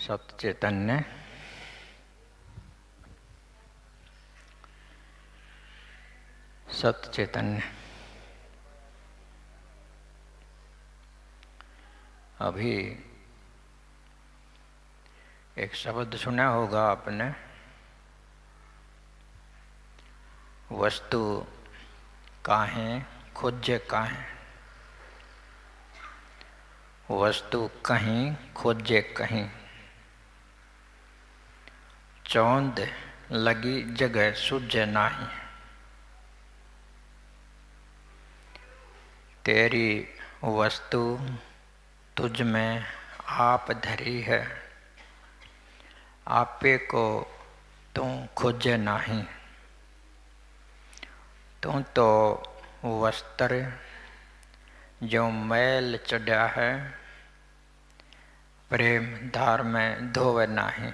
सत चैतन्य सत चैतन्य। अभी एक शब्द सुना होगा आपने, वस्तु काहें खोजे काहें। वस्तु कहीं खोजे कहीं, चौंध लगी जगह सूझे नाही। तेरी वस्तु तुझ में आप धरी है, आपे को तू खोजे नाही। तू तो वस्त्र जो मैल चढ़ा है, प्रेम धार में धोवे नाही।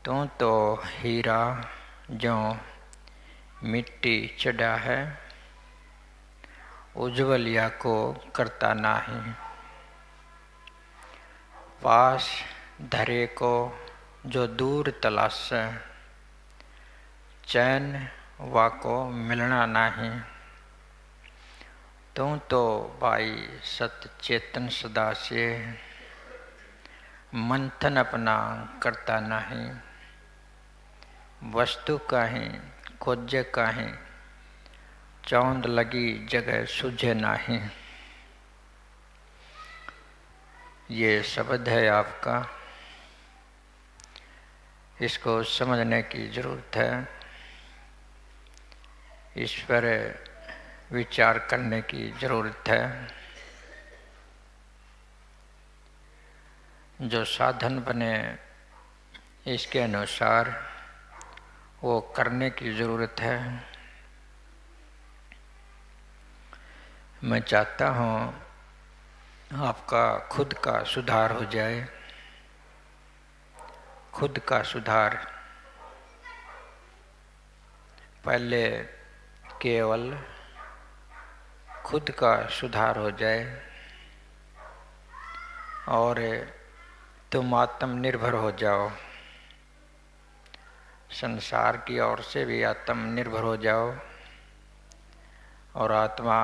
तू तो हीरा जो मिट्टी चढ़ा है, उज्ज्वलिया को करता नाही। पास धरे को जो दूर तलाशे, चैन वाको मिलना नाही। तू तो भाई सत चेतन सदा से, मंथन अपना करता नहीं। वस्तु काहीं खोजे काहीं, चौंध लगी जगह सूझे नाही। ये शब्द है आपका, इसको समझने की जरूरत है, इस पर विचार करने की जरूरत है। जो साधन बने इसके अनुसार वो करने की जरूरत है। मैं चाहता हूँ आपका खुद का सुधार हो जाए। खुद का सुधार पहले केवल खुद का सुधार हो जाए और तुम आत्मनिर्भर हो जाओ। संसार की ओर से भी आत्मनिर्भर हो जाओ और आत्मा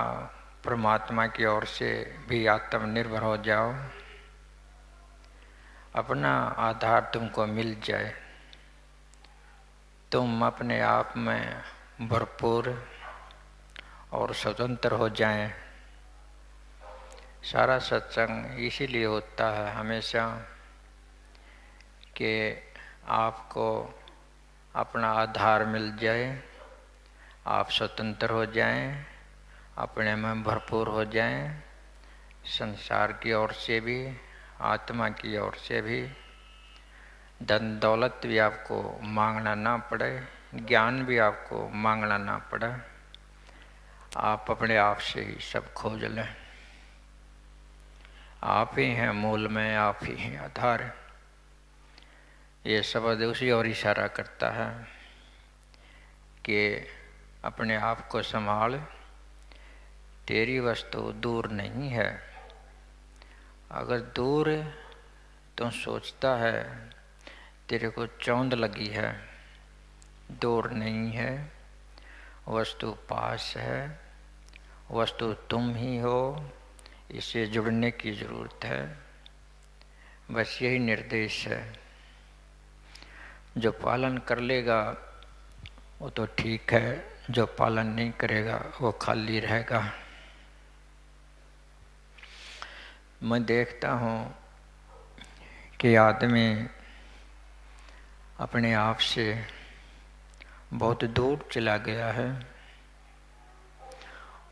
परमात्मा की ओर से भी आत्मनिर्भर हो जाओ। अपना आधार तुमको मिल जाए, तुम अपने आप में भरपूर और स्वतंत्र हो जाएं। सारा सत्संग इसीलिए होता है हमेशा कि आपको अपना आधार मिल जाए, आप स्वतंत्र हो जाएं, अपने में भरपूर हो जाएं। संसार की ओर से भी आत्मा की ओर से भी धन दौलत भी आपको मांगना ना पड़े, ज्ञान भी आपको मांगना ना पड़े। आप अपने आप से ही सब खोज लें। आप ही हैं मूल में, आप ही हैं आधार। ये शब्द उसी ओर इशारा करता है कि अपने आप को संभाल, तेरी वस्तु दूर नहीं है। अगर दूर तो सोचता है तेरे को चौंध लगी है, दूर नहीं है। वस्तु पास है, वस्तु तुम ही हो, इससे जुड़ने की जरूरत है। बस यही निर्देश है। जो पालन कर लेगा वो तो ठीक है, जो पालन नहीं करेगा वो खाली रहेगा। मैं देखता हूँ कि आदमी अपने आप से बहुत दूर चला गया है।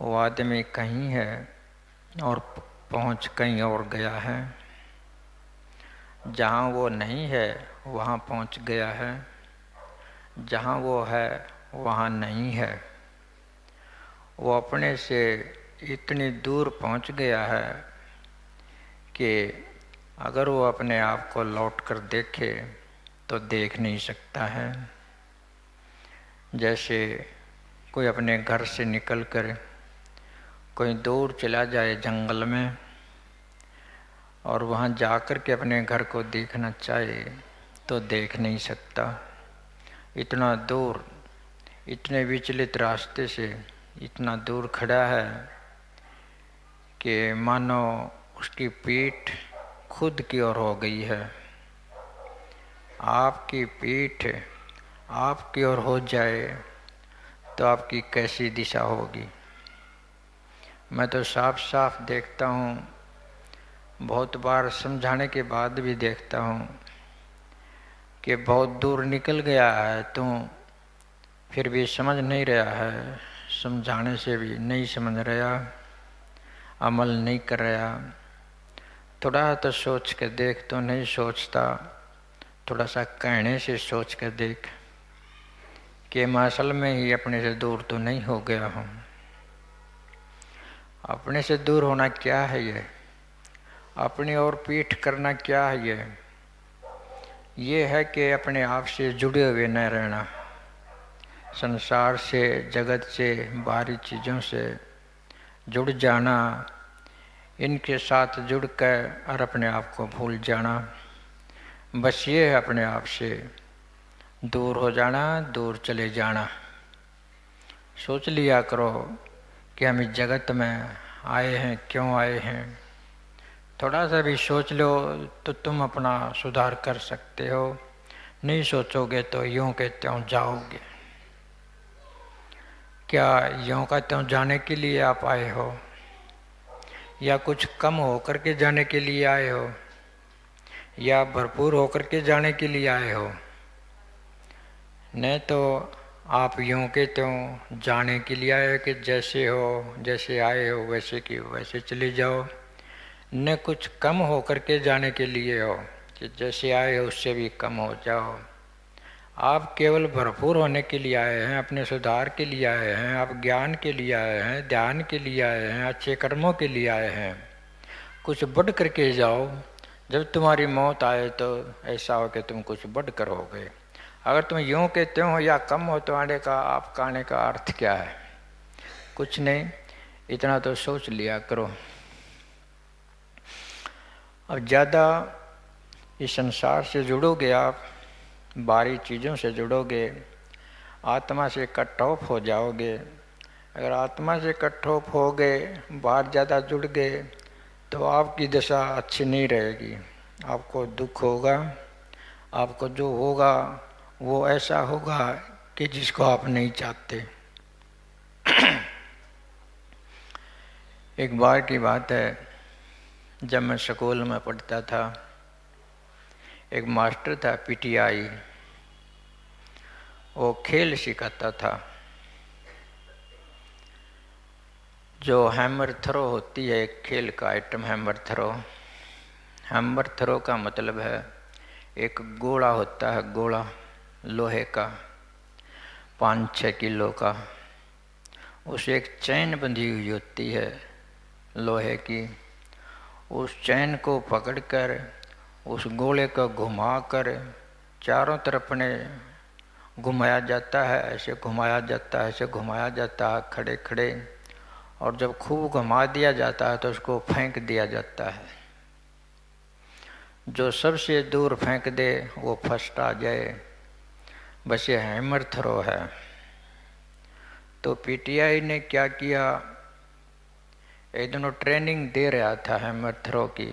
वो आदमी कहीं है और पहुँच कहीं और गया है। जहाँ वो नहीं है वहाँ पहुँच गया है, जहाँ वो है वहाँ नहीं है। वो अपने से इतनी दूर पहुँच गया है कि अगर वो अपने आप को लौट कर देखे तो देख नहीं सकता है। जैसे कोई अपने घर से निकलकर कोई दूर चला जाए जंगल में और वहाँ जाकर के अपने घर को देखना चाहे तो देख नहीं सकता। इतना दूर, इतने विचलित रास्ते से इतना दूर खड़ा है कि मानो उसकी पीठ खुद की ओर हो गई है। आपकी पीठ आपकी ओर हो जाए तो आपकी कैसी दिशा होगी। मैं तो साफ साफ देखता हूँ, बहुत बार समझाने के बाद भी देखता हूँ कि बहुत दूर निकल गया है तो फिर भी समझ नहीं रहा है, समझाने से भी नहीं समझ रहा, अमल नहीं कर रहा। थोड़ा तो सोच के देख, तो नहीं सोचता। थोड़ा सा कहने से सोच कर देख कि मैं असल में ही अपने से दूर तो नहीं हो गया हूँ। अपने से दूर होना क्या है ये? अपनी ओर पीठ करना क्या है ये है कि अपने आप से जुड़े हुए न रहना, संसार से, जगत से, बाहरी चीज़ों से जुड़ जाना, इनके साथ जुड़ कर और अपने आप को भूल जाना। बस ये है अपने आप से दूर हो जाना, दूर चले जाना। सोच लिया करो कि हम इस जगत में आए हैं, क्यों आए हैं। थोड़ा सा भी सोच लो तो तुम अपना सुधार कर सकते हो। नहीं सोचोगे तो यूं के त्यों जाओगे। क्या यूं का त्यों जाने के लिए आप आए हो, या कुछ कम होकर के जाने के लिए आए हो, या भरपूर होकर के जाने के लिए आए हो? नहीं तो आप यूं के त्यों जाने के लिए आए हो कि जैसे हो, जैसे आए हो वैसे की वैसे चले जाओ। न कुछ कम होकर के जाने के लिए हो कि जैसे आए हो उससे भी कम हो जाओ। आप केवल भरपूर होने के लिए आए हैं, अपने सुधार के लिए आए हैं, आप ज्ञान के लिए आए हैं, ध्यान के लिए आए हैं, अच्छे कर्मों के लिए आए हैं। कुछ बढ़ करके जाओ। जब तुम्हारी मौत आए तो ऐसा हो कि तुम कुछ बढ़ कर हो गए। अगर तुम यूं के त्यों हो या कम हो तो आने का, आपका आने का अर्थ क्या है? कुछ नहीं। इतना तो सोच लिया करो। अब ज़्यादा इस संसार से जुड़ोगे, आप बाहरी चीज़ों से जुड़ोगे, आत्मा से कट ऑफ हो जाओगे। अगर आत्मा से कट ऑफ हो गए, बाहर ज़्यादा जुड़ गए, तो आपकी दशा अच्छी नहीं रहेगी। आपको दुख होगा। आपको जो होगा वो ऐसा होगा कि जिसको आप नहीं चाहते। एक बार की बात है, जब मैं स्कूल में पढ़ता था, एक मास्टर था पीटीआई, वो खेल सिखाता था। जो हैमर थ्रो होती है, एक खेल का item hammer throw. Hammer throw का मतलब है एक गोला होता है, गोला लोहे का 5-6 किलो का, उसे एक चैन बंधी हुई होती है लोहे की। उस चैन को पकड़कर उस गोले को घुमाकर चारों तरफ ने घुमाया जाता है, ऐसे घुमाया जाता है, ऐसे घुमाया जाता है खड़े खड़े। और जब खूब घुमा दिया जाता है तो उसको फेंक दिया जाता है। जो सबसे दूर फेंक दे वो फर्स्ट आ जाए। बस ये हैमर थ्रो है। तो पीटीआई ने क्या किया, एक दोनों ट्रेनिंग दे रहा था हैमर थ्रो की,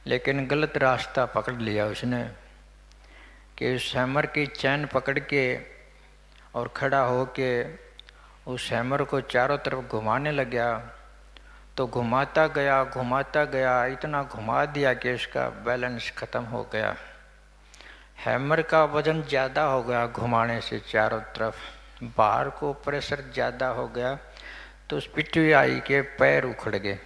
लेकिन गलत रास्ता पकड़ लिया उसने कि उस हैमर की चैन पकड़ के और खड़ा हो के उस हैमर को चारों तरफ घुमाने लगा। तो घुमाता गया, इतना घुमा दिया कि उसका बैलेंस ख़त्म हो गया। हैमर का वजन ज़्यादा हो गया घुमाने से चारों तरफ, बाहर को प्रेशर ज़्यादा हो गया, तो उस पीटीआई के पैर उखड़ गए।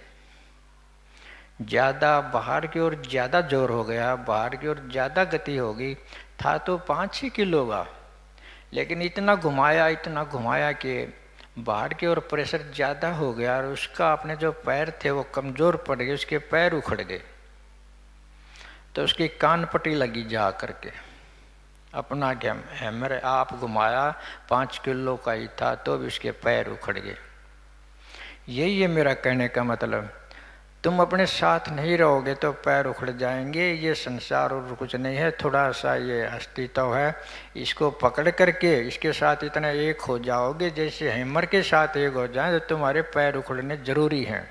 ज़्यादा बाहर की ओर ज़्यादा जोर हो गया, बाहर की ओर ज़्यादा गति होगी। था तो 5-6 किलो का, लेकिन इतना घुमाया कि बाहर की ओर प्रेशर ज़्यादा हो गया और उसका अपने जो पैर थे वो कमज़ोर पड़ गए, उसके पैर उखड़ गए। तो उसकी कान पट्टी लगी जा करके। अपना क्या हैमर आप घुमाया 5 किलो का ही था तो भी उसके पैर उखड़ गए। यही है मेरा कहने का मतलब। तुम अपने साथ नहीं रहोगे तो पैर उखड़ जाएंगे। ये संसार और कुछ नहीं है, थोड़ा सा ये अस्तित्व है, इसको पकड़ करके इसके साथ इतना एक हो जाओगे जैसे हैमर के साथ एक हो जाए तो तुम्हारे पैर उखड़ने जरूरी हैं।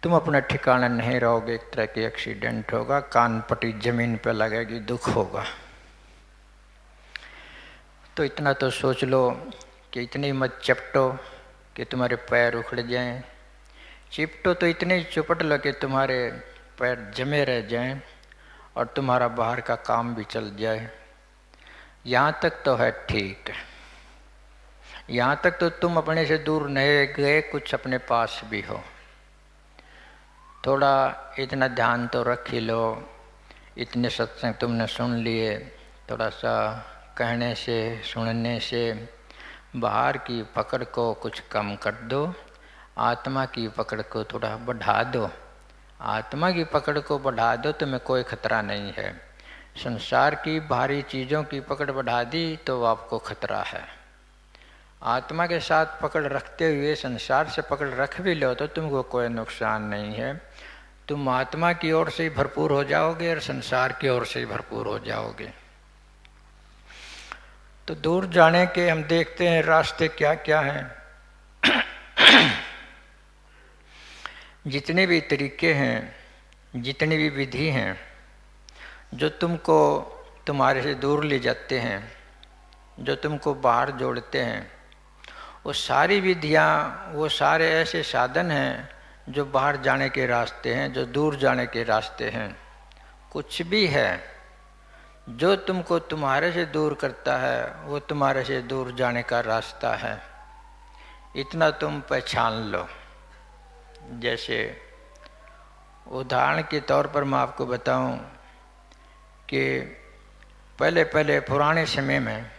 तुम अपना ठिकाना नहीं रहोगे, एक तरह की एक्सीडेंट होगा, कान पट्टी जमीन पे लगेगी, दुख होगा। तो इतना तो सोच लो कि इतनी मत चपटो कि तुम्हारे पैर उखड़ जाएं। चिपटो तो इतने चुपट लो कि तुम्हारे पैर जमे रह जाएं और तुम्हारा बाहर का काम भी चल जाए। यहाँ तक तो है ठीक, यहाँ तक तो तुम अपने से दूर नहीं गए, कुछ अपने पास भी हो। थोड़ा इतना ध्यान तो रख ही लो, इतने सत्संग तुमने सुन लिए, थोड़ा सा कहने से सुनने से बाहर की पकड़ को कुछ कम कर दो, आत्मा की पकड़ को थोड़ा बढ़ा दो। आत्मा की पकड़ को बढ़ा दो, तुम्हें कोई खतरा नहीं है। संसार की भारी चीज़ों की पकड़ बढ़ा दी तो आपको खतरा है। आत्मा के साथ पकड़ रखते हुए संसार से पकड़ रख भी लो तो तुमको कोई नुकसान नहीं है। तुम आत्मा की ओर से ही भरपूर हो जाओगे और संसार की ओर से ही भरपूर हो जाओगे। तो दूर जाने के हम देखते हैं रास्ते क्या क्या हैं। जितने भी तरीके हैं, जितनी भी विधि हैं जो तुमको तुम्हारे से दूर ले जाते हैं, जो तुमको बाहर जोड़ते हैं, वो सारी विधियाँ, वो सारे ऐसे साधन हैं जो बाहर जाने के रास्ते हैं, जो दूर जाने के रास्ते हैं। कुछ भी है जो तुमको तुम्हारे से दूर करता है वो तुम्हारे से दूर जाने का रास्ता है। इतना तुम पहचान लो। जैसे उदाहरण के तौर पर मैं आपको बताऊं कि पहले पहले पुराने समय में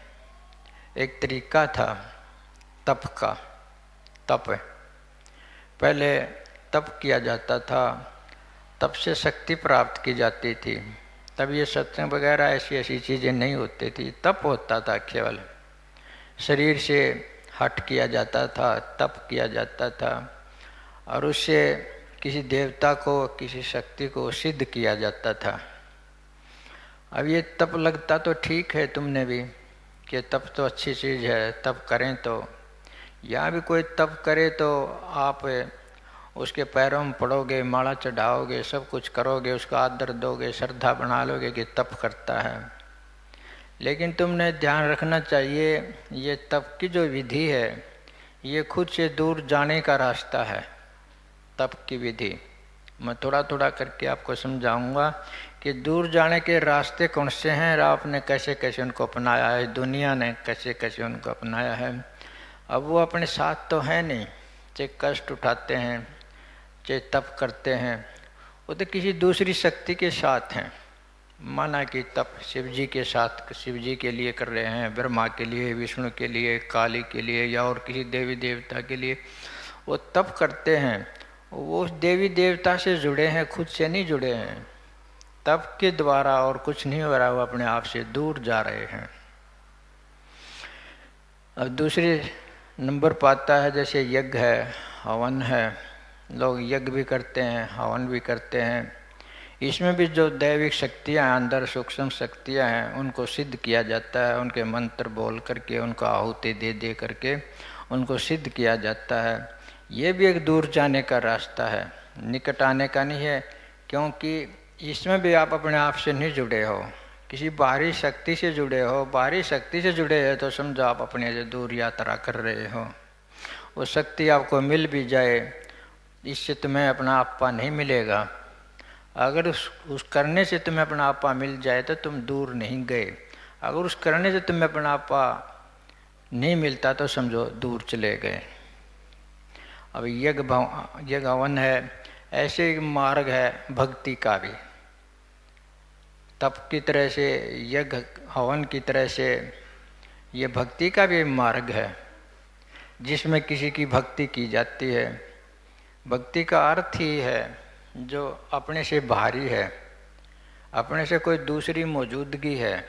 एक तरीका था तप का। तप पहले तप किया जाता था, तप से शक्ति प्राप्त की जाती थी। तब ये सत्संग वगैरह ऐसी ऐसी चीज़ें नहीं होती थी। तप होता था, केवल शरीर से हट किया जाता था, तप किया जाता था और उससे किसी देवता को, किसी शक्ति को सिद्ध किया जाता था। अब ये तप लगता तो ठीक है तुमने भी कि तप तो अच्छी चीज़ है, तप करें तो। यहाँ भी कोई तप करे तो आप उसके पैरों में पड़ोगे, माला चढ़ाओगे, सब कुछ करोगे, उसका आदर दोगे, श्रद्धा बना लोगे कि तप करता है। लेकिन तुमने ध्यान रखना चाहिए ये तप की जो विधि है ये खुद से दूर जाने का रास्ता है। तप की विधि मैं थोड़ा थोड़ा करके आपको समझाऊंगा कि दूर जाने के रास्ते कौन से हैं और आपने कैसे कैसे उनको अपनाया है, दुनिया ने कैसे कैसे उनको अपनाया है। अब वो अपने साथ तो है नहीं, चाहे कष्ट उठाते हैं, चाहे तप करते हैं, वो तो किसी दूसरी शक्ति के साथ हैं। माना कि तप शिव जी के साथ, शिव जी के लिए कर रहे हैं, ब्रह्मा के लिए, विष्णु के लिए, काली के लिए या और किसी देवी देवता के लिए वो तप करते हैं। वो उस देवी देवता से जुड़े हैं, खुद से नहीं जुड़े हैं। तप के द्वारा और कुछ नहीं हो रहा, वो अपने आप से दूर जा रहे हैं। अब दूसरे नंबर पाता है जैसे यज्ञ है, हवन है। लोग यज्ञ भी करते हैं, हवन भी करते हैं। इसमें भी जो दैविक शक्तियाँ अंदर सूक्ष्म शक्तियाँ हैं उनको सिद्ध किया जाता है। उनके मंत्र बोल करके, उनको आहुति दे दे करके उनको सिद्ध किया जाता है। ये भी एक दूर जाने का रास्ता है, निकट आने का नहीं है, क्योंकि इसमें भी आप अपने आप से नहीं जुड़े हो, किसी बाहरी शक्ति से जुड़े हो। बाहरी शक्ति से जुड़े हैं तो समझो आप अपने से दूर यात्रा कर रहे हो। वो शक्ति आपको मिल भी जाए, इससे तुम्हें अपना आपा नहीं मिलेगा। अगर उस करने से तुम्हें अपना आपा मिल जाए तो तुम दूर नहीं गए। अगर उस करने से तुम्हें अपना आपा नहीं मिलता तो समझो दूर चले गए। अब यज्ञ हवन है, ऐसे एक मार्ग है भक्ति का भी। तप की तरह से, यज्ञ हवन की तरह से ये भक्ति का भी मार्ग है जिसमें किसी की भक्ति की जाती है। भक्ति का अर्थ ही है जो अपने से बाहरी है, अपने से कोई दूसरी मौजूदगी है,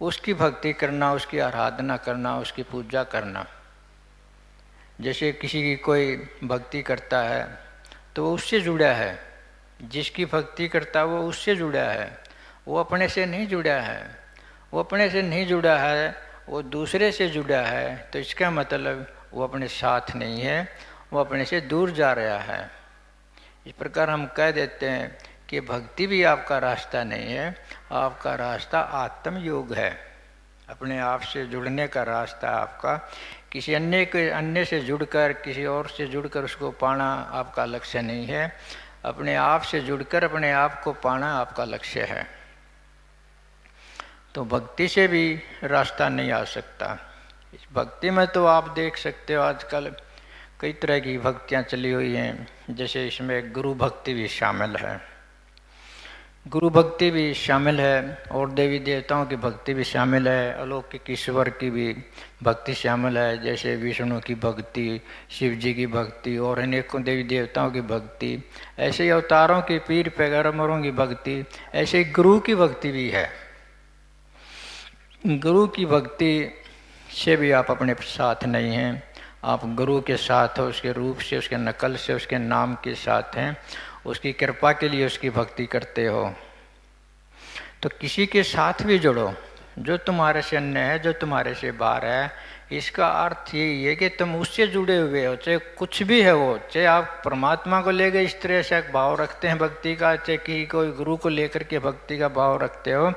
उसकी भक्ति करना, उसकी आराधना करना, उसकी पूजा करना। जैसे किसी की कोई भक्ति करता है तो वो उससे जुड़ा है, जिसकी भक्ति करता है वो उससे जुड़ा है, वो अपने से नहीं जुड़ा है। वो अपने से नहीं जुड़ा है, वो दूसरे से जुड़ा है, तो इसका मतलब वो अपने साथ नहीं है, वो अपने से दूर जा रहा है। इस प्रकार हम कह देते हैं कि भक्ति भी आपका रास्ता नहीं है, आपका रास्ता आत्म योग है। अपने आप से जुड़ने का रास्ता आपका किसी अन्य से जुड़कर, किसी और से जुड़कर उसको पाना आपका लक्ष्य नहीं है। अपने आप से जुड़कर अपने आप को पाना आपका लक्ष्य है। तो भक्ति से भी रास्ता नहीं आ सकता। इस भक्ति में तो आप देख सकते हो आजकल कई तरह की भक्तियाँ चली हुई हैं, जैसे इसमें गुरु भक्ति भी शामिल है, गुरु भक्ति भी शामिल है, और देवी देवताओं की भक्ति भी शामिल है, अलौकिक ईश्वर की भी भक्ति शामिल है, जैसे विष्णु की भक्ति, शिव जी की भक्ति और अनेकों देवी देवताओं की भक्ति, ऐसे ही अवतारों की, पीर पैगंबरों की भक्ति, ऐसे ही गुरु की भक्ति भी है। गुरु की भक्ति से भी आप अपने साथ नहीं हैं, आप गुरु के साथ हो, उसके रूप से, उसके नकल से, उसके नाम के साथ हैं, उसकी कृपा के लिए उसकी भक्ति करते हो। तो किसी के साथ भी जुड़ो जो तुम्हारे से अन्य है, जो तुम्हारे से बाहर है। इसका अर्थ यही है कि तुम उससे जुड़े हुए हो, चाहे कुछ भी है वो, चाहे आप परमात्मा को लेकर इस तरह से भाव रखते हैं भक्ति का, चाहे कि कोई गुरु को लेकर के भक्ति का भाव रखते हो,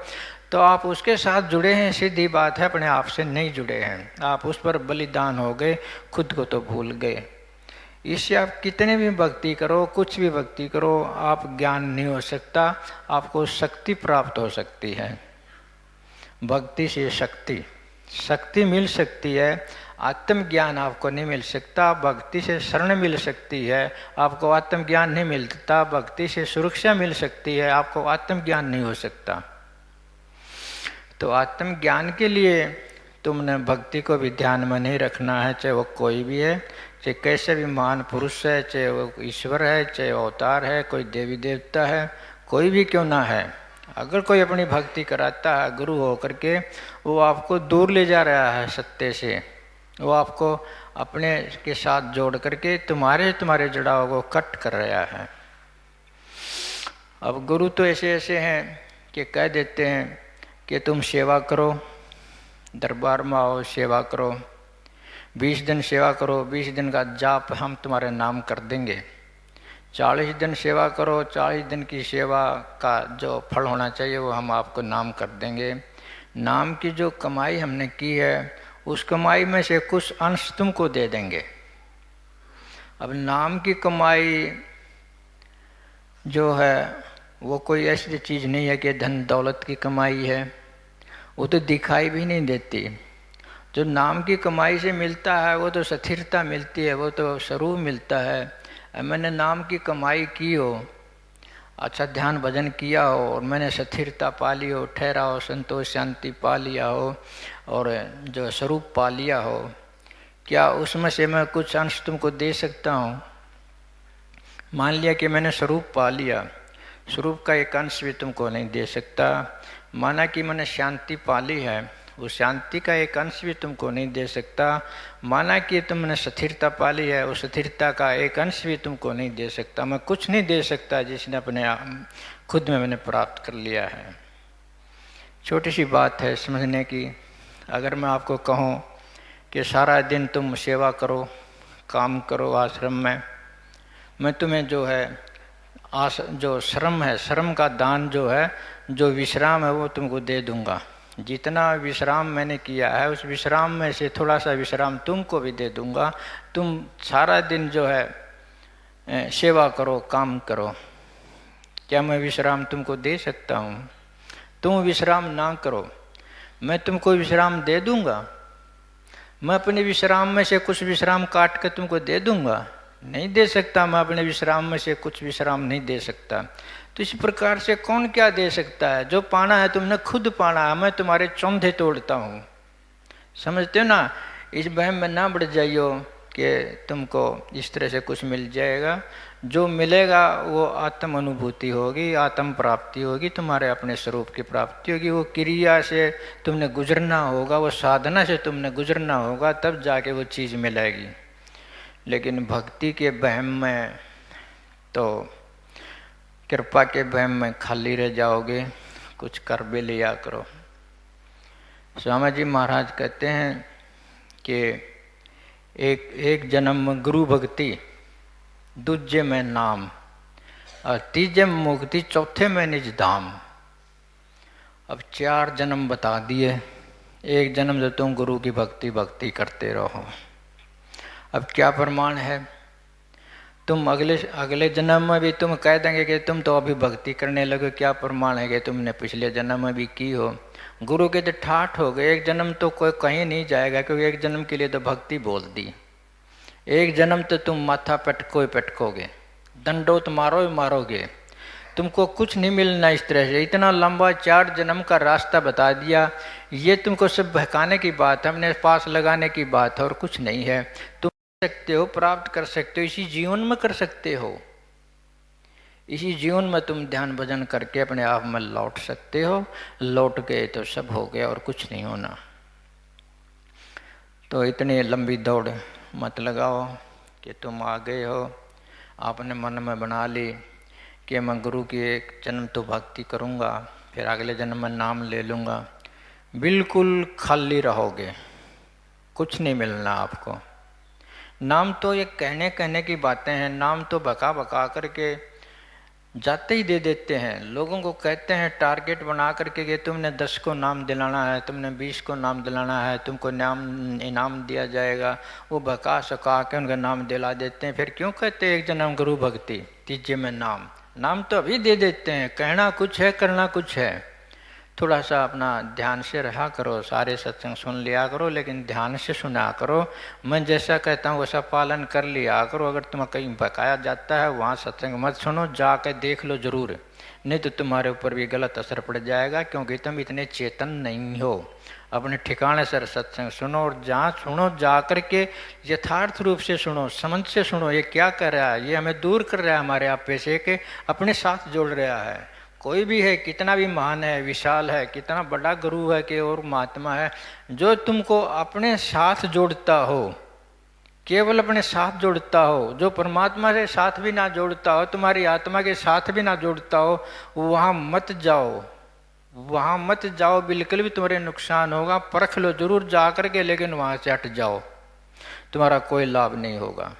तो आप उसके साथ जुड़े हैं, सीधी बात है, अपने आप से नहीं जुड़े हैं। आप उस पर बलिदान हो गए, खुद को तो भूल गए। इससे आप कितने भी भक्ति करो, कुछ भी भक्ति करो, आप ज्ञान नहीं हो सकता, आपको शक्ति प्राप्त हो सकती है। भक्ति से शक्ति मिल सकती है, आत्मज्ञान आपको नहीं मिल सकता। भक्ति से शरण मिल सकती है, आपको आत्मज्ञान नहीं मिलता। भक्ति से सुरक्षा मिल सकती है, आपको आत्मज्ञान नहीं हो सकता। तो आत्मज्ञान के लिए तुमने भक्ति को भी ध्यान में नहीं रखना है, चाहे वो कोई भी है, चाहे कैसे भी महान पुरुष है, चाहे वो ईश्वर है, चाहे वो अवतार है, कोई देवी देवता है, कोई भी क्यों ना है। अगर कोई अपनी भक्ति कराता है गुरु होकर के, वो आपको दूर ले जा रहा है सत्य से, वो आपको अपने के साथ जोड़ करके तुम्हारे जुड़ाव को कट कर रहा है। अब गुरु तो ऐसे ऐसे हैं कि कह देते हैं कि तुम सेवा करो, दरबार में आओ, सेवा करो, 20 दिन सेवा करो, 20 दिन का जाप हम तुम्हारे नाम कर देंगे, 40 दिन सेवा करो, 40 दिन की सेवा का जो फल होना चाहिए वो हम आपको नाम कर देंगे। नाम की जो कमाई हमने की है उस कमाई में से कुछ अंश तुमको दे देंगे। अब नाम की कमाई जो है वो कोई ऐसी चीज़ नहीं है कि धन दौलत की कमाई है, वो तो दिखाई भी नहीं देती। जो नाम की कमाई से मिलता है वो तो स्थिरता मिलती है, वो तो स्वरूप मिलता है। मैंने नाम की कमाई की हो, अच्छा ध्यान भजन किया हो और मैंने स्थिरता पा ली हो, ठहरा हो, संतोष शांति पा लिया हो और जो स्वरूप पा लिया हो, क्या उसमें से मैं कुछ अंश तुमको दे सकता हूँ? मान लिया कि मैंने स्वरूप पा लिया, स्वरूप का एक अंश भी तुमको नहीं दे सकता। माना कि मैंने शांति पा ली है, उस शांति का एक अंश भी तुमको नहीं दे सकता। माना कि तुमने स्थिरता पा ली है, उस स्थिरता का एक अंश भी तुमको नहीं दे सकता। मैं कुछ नहीं दे सकता जिसने अपने खुद में मैंने प्राप्त कर लिया है। छोटी सी बात है समझने की। अगर मैं आपको कहूँ कि सारा दिन तुम सेवा करो, काम करो आश्रम में, मैं तुम्हें जो है जो श्रम है, श्रम का दान जो है, जो विश्राम है वो तुमको दे दूंगा। जितना विश्राम मैंने किया है उस विश्राम में से थोड़ा सा विश्राम तुमको भी दे दूंगा। तुम सारा दिन जो है सेवा करो, काम करो। क्या मैं विश्राम तुमको दे सकता हूँ? तुम विश्राम ना करो, मैं तुमको विश्राम दे दूंगा? मैं अपने विश्राम में से कुछ विश्राम काट कर तुमको दे दूंगा? नहीं दे सकता। मैं अपने विश्राम में से कुछ विश्राम नहीं दे सकता। तो इस प्रकार से कौन क्या दे सकता है? जो पाना है तुमने खुद पाना है, मैं तुम्हारे चौंधे तोड़ता हूँ। समझते हो ना? इस वहम में ना बढ़ जाइयो कि तुमको इस तरह से कुछ मिल जाएगा। जो मिलेगा वो आत्म अनुभूति होगी, आत्म प्राप्ति होगी, तुम्हारे अपने स्वरूप की प्राप्ति होगी। वो क्रिया से तुमने गुजरना होगा, वो साधना से तुमने गुजरना होगा, तब जाके वो चीज़ मिलेगी। लेकिन भक्ति के वहम में तो कृपा के वहम में खाली रह जाओगे, कुछ कर भी लिया करो। स्वामी जी महाराज कहते हैं कि एक जन्म में गुरु भक्ति, दूजे में नाम, और तीजे में मुक्ति, चौथे में निज धाम। अब 4 जन्म बता दिए। एक जन्म जो तुम गुरु की भक्ति करते रहो। अब क्या प्रमाण है? तुम अगले जन्म में भी तुम कह देंगे कि तुम तो अभी भक्ति करने लगे, क्या प्रमाण है कि तुमने पिछले जन्म में भी की हो? गुरु के तो ठाठ हो गए। एक जन्म तो कोई कहीं नहीं जाएगा, क्योंकि एक जन्म के लिए तो भक्ति बोल दी। एक जन्म तो तुम माथा पटकोगे, दंडोत मारोगे, तुमको कुछ नहीं मिलना। इस तरह से इतना लंबा 4 जन्म का रास्ता बता दिया। ये तुमको सब बहकाने की बात है, हमने पास लगाने की बात है, और कुछ नहीं है। तुम सकते हो, प्राप्त कर सकते हो, इसी जीवन में कर सकते हो। इसी जीवन में तुम ध्यान भजन करके अपने आप में लौट सकते हो। लौट गए तो सब हो गया और कुछ नहीं होना। तो इतनी लंबी दौड़ मत लगाओ कि तुम आ गए हो, आपने मन में बना ली कि मैं गुरु की एक जन्म तो भक्ति करूँगा, फिर अगले जन्म में नाम ले लूँगा। बिल्कुल खाली रहोगे, कुछ नहीं मिलना आपको। नाम तो ये कहने की बातें हैं। नाम तो बका करके जाते ही दे देते हैं। लोगों को कहते हैं टारगेट बना करके कि तुमने 10 को नाम दिलाना है, तुमने 20 को नाम दिलाना है, तुमको इनाम दिया जाएगा। वो बका सका के उनका नाम दिला देते हैं। फिर क्यों कहते हैं एक जन्म गुरु भक्ति, तीजे में नाम तो अभी दे देते हैं। कहना कुछ है, करना कुछ है। थोड़ा सा अपना ध्यान से रहा करो, सारे सत्संग सुन लिया करो, लेकिन ध्यान से सुना करो। मैं जैसा कहता हूँ वैसा पालन कर लिया करो। अगर तुम्हें कहीं बकाया जाता है वहाँ सत्संग मत सुनो, जाकर देख लो जरूर, नहीं तो तुम्हारे ऊपर भी गलत असर पड़ जाएगा, क्योंकि तुम इतने चेतन नहीं हो। अपने ठिकाने से सत्संग सुनो, और जहाँ सुनो जा करके यथार्थ रूप से सुनो, समझ से सुनो। ये क्या कर रहा है? ये हमें दूर कर रहा है हमारे आप पे से, कि अपने साथ जोड़ रहा है। कोई भी है, कितना भी महान है, विशाल है, कितना बड़ा गुरु है कि और महात्मा है, जो तुमको अपने साथ जोड़ता हो, केवल अपने साथ जोड़ता हो, जो परमात्मा से साथ भी ना जोड़ता हो, तुम्हारी आत्मा के साथ भी ना जोड़ता हो, वहाँ मत जाओ, वहाँ मत जाओ। बिल्कुल भी तुम्हारे नुकसान होगा। परख लो जरूर जा करके, लेकिन वहाँ से हट जाओ, तुम्हारा कोई लाभ नहीं होगा।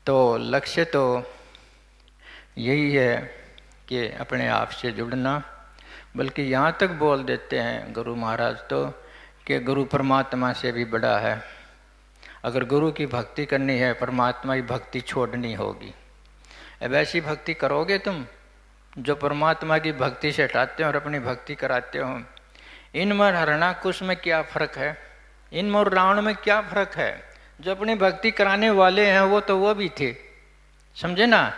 तो लक्ष्य तो यही है कि अपने आप से जुड़ना। बल्कि यहाँ तक बोल देते हैं गुरु महाराज तो कि गुरु परमात्मा से भी बड़ा है। अगर गुरु की भक्ति करनी है, परमात्मा की भक्ति छोड़नी होगी। अब ऐसी भक्ति करोगे तुम जो परमात्मा की भक्ति से हटाते हो और अपनी भक्ति कराते हो। इनमें हरणाकुश में क्या फ़र्क है? इनमें और रावण में क्या फ़र्क है? जो अपनी भक्ति कराने वाले हैं वो भी थे, समझे ना।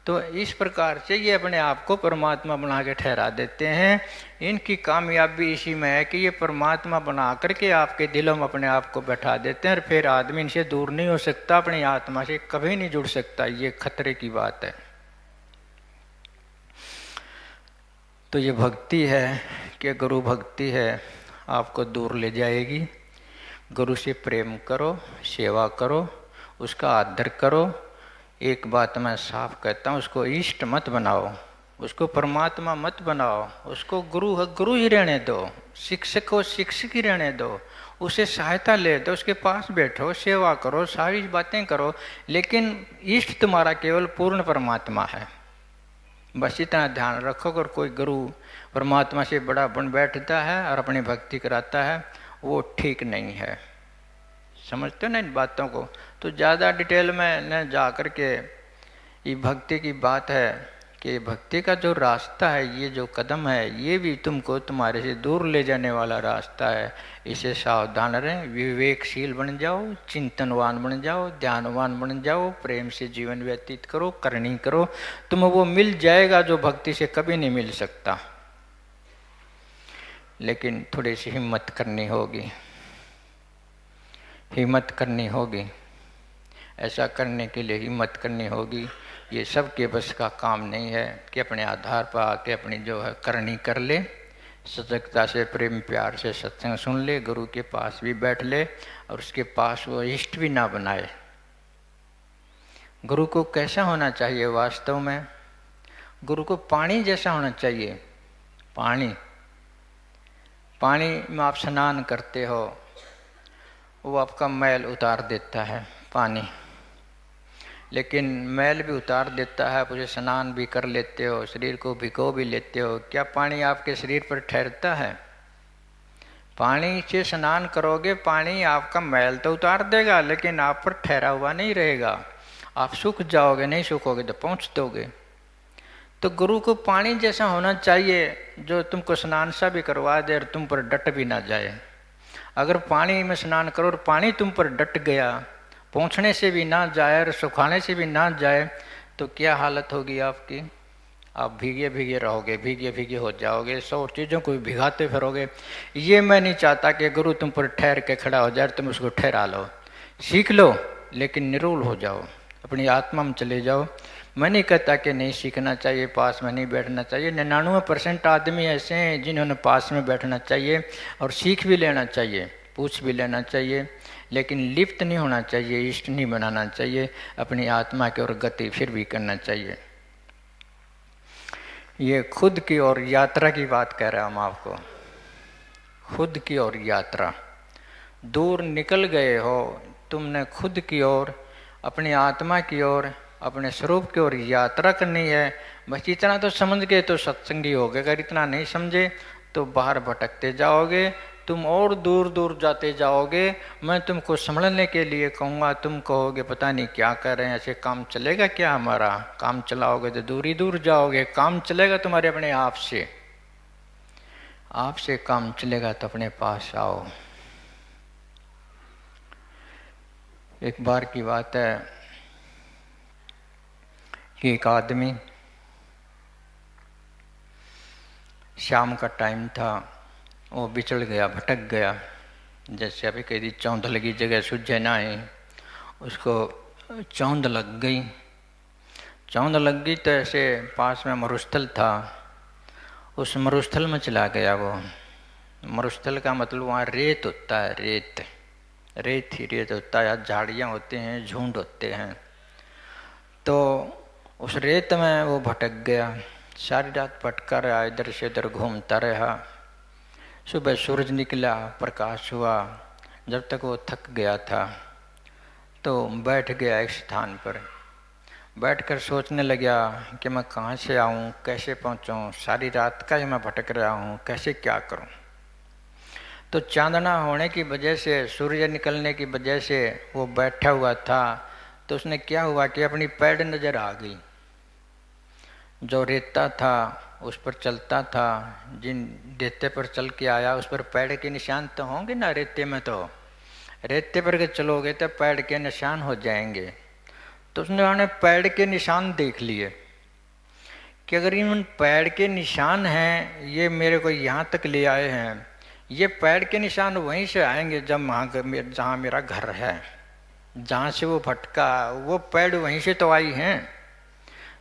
तो इस प्रकार से ये अपने आप को परमात्मा बना के ठहरा देते हैं। इनकी कामयाबी इसी में है कि ये परमात्मा बना करके आपके दिलों में अपने आप को बैठा देते हैं, और फिर आदमी इनसे दूर नहीं हो सकता, अपनी आत्मा से कभी नहीं जुड़ सकता। ये खतरे की बात है। तो ये भक्ति है कि गुरु भक्ति है, आपको दूर ले जाएगी। गुरु से प्रेम करो, सेवा करो, उसका आदर करो। एक बात मैं साफ कहता हूँ, उसको इष्ट मत बनाओ, उसको परमात्मा मत बनाओ, उसको गुरु ही रहने दो, शिक्षक को शिक्षक ही रहने दो, उसे सहायता ले दो, उसके पास बैठो, सेवा करो, सारी बातें करो, लेकिन इष्ट तुम्हारा केवल पूर्ण परमात्मा है। बस इतना ध्यान रखो। अगर कोई गुरु परमात्मा से बड़ा बन बैठता है और अपनी भक्ति कराता है, वो ठीक नहीं है। समझते हो ना इन बातों को? तो ज़्यादा डिटेल में न जा कर के, ये भक्ति की बात है कि भक्ति का जो रास्ता है, ये जो कदम है, ये भी तुमको तुम्हारे से दूर ले जाने वाला रास्ता है। इसे सावधान रहें, विवेकशील बन जाओ, चिंतनवान बन जाओ, ध्यानवान बन जाओ, प्रेम से जीवन व्यतीत करो, करनी करो, तुम्हें वो मिल जाएगा जो भक्ति से कभी नहीं मिल सकता। लेकिन थोड़ी सी हिम्मत करनी होगी, हिम्मत करनी होगी। ऐसा करने के लिए हिम्मत करनी होगी। ये सब के बस का काम नहीं है कि अपने आधार पर आके अपनी जो है करनी कर ले। सजगता से, प्रेम प्यार से सत्संग सुन ले, गुरु के पास भी बैठ ले और उसके पास वो इष्ट भी ना बनाए। गुरु को कैसा होना चाहिए वास्तव में? गुरु को पानी जैसा होना चाहिए। पानी में आप स्नान करते हो, वो आपका मैल उतार देता है पानी, लेकिन मैल भी उतार देता है, आप उसे स्नान भी कर लेते हो, शरीर को भिगो भी लेते हो। क्या पानी आपके शरीर पर ठहरता है? पानी से स्नान करोगे, पानी आपका मैल तो उतार देगा, लेकिन आप पर ठहरा हुआ नहीं रहेगा। आप सूख जाओगे, नहीं सूखोगे तो पहुँच दोगे। तो गुरु को पानी जैसा होना चाहिए, जो तुमको स्नान सा भी करवा दे और तुम पर डट भी ना जाए। अगर पानी में स्नान करो और पानी तुम पर डट गया, पहुँचने से भी ना जाए और सुखाने से भी ना जाए, तो क्या हालत होगी आपकी? आप भीगे भीगे रहोगे, भीगे भीगे हो जाओगे, 100 चीज़ों को भिगाते फिरोगे। ये मैं नहीं चाहता कि गुरु तुम पर ठहर के खड़ा हो जाए, तुम उसको ठहरा लो, सीख लो, लेकिन निरोल हो जाओ, अपनी आत्मा में चले जाओ। मैं नहीं कहता कि नहीं सीखना चाहिए, पास में नहीं बैठना चाहिए। 99% आदमी ऐसे हैं जिन्होंने पास में बैठना चाहिए और सीख भी लेना चाहिए, पूछ भी लेना चाहिए, लेकिन लिप्त नहीं होना चाहिए, इष्ट नहीं बनाना चाहिए। अपनी आत्मा की ओर गति फिर भी करना चाहिए। ये खुद की ओर यात्रा की बात कह रहा हूँ आपको। खुद की ओर यात्रा, दूर निकल गए हो, तुमने खुद की ओर, अपनी आत्मा की ओर, अपने स्वरूप की ओर यात्रा करनी है। बस इतना तो समझ गए तो सत्संगी हो गए। अगर इतना नहीं समझे तो बाहर भटकते जाओगे, तुम और दूर दूर जाते जाओगे। मैं तुमको संभलने के लिए कहूँगा, तुम कहोगे पता नहीं क्या कर रहे हैं, ऐसे काम चलेगा क्या हमारा? काम चलाओगे तो दूर ही दूर जाओगे। काम चलेगा तुम्हारे अपने आप से काम चलेगा तो अपने पास आओ। एक बार की बात है कि एक आदमी, शाम का टाइम था, वो बिछड़ गया, भटक गया। जैसे अभी कहीं चौंध लगी जगह सूझे ना है, उसको चौंध लग गई। चौंध लग गई तो ऐसे पास में मरुस्थल था, उस मरुस्थल में चला गया। वो मरुस्थल का मतलब वहाँ रेत होता है, रेत ही रेत होता है, झाड़ियाँ होते हैं, झुंड होते हैं। तो उस रेत में वो भटक गया, सारी रात भटका रहा, इधर से इधर घूमता रहा। सुबह सूरज निकला, प्रकाश हुआ। जब तक वो थक गया था तो बैठ गया एक स्थान पर। बैठकर सोचने लगा कि मैं कहाँ से आऊँ, कैसे पहुँचूँ, सारी रात का ही मैं भटक रहा हूँ, कैसे क्या करूँ। तो चांदना होने की वजह से, सूर्य निकलने की वजह से वो बैठा हुआ था। तो उसने क्या हुआ कि अपनी पैड़ नज़र आ गई। जो रेता था उस पर चलता था, जिन रेते पर चल के आया उस पर पैड़ के निशान तो होंगे ना। रेते में तो, रेते पर के चलोगे तो पैड़ के निशान हो जाएंगे। तो उसने पैड़ के निशान देख लिए कि अगर इन पैड़ के निशान हैं, ये मेरे को यहाँ तक ले आए हैं, ये पैड़ के निशान वहीं से आएंगे जब जहाँ मेरा घर है, जहाँ से वो भटका, वो पैड़ वहीं से तो आई हैं।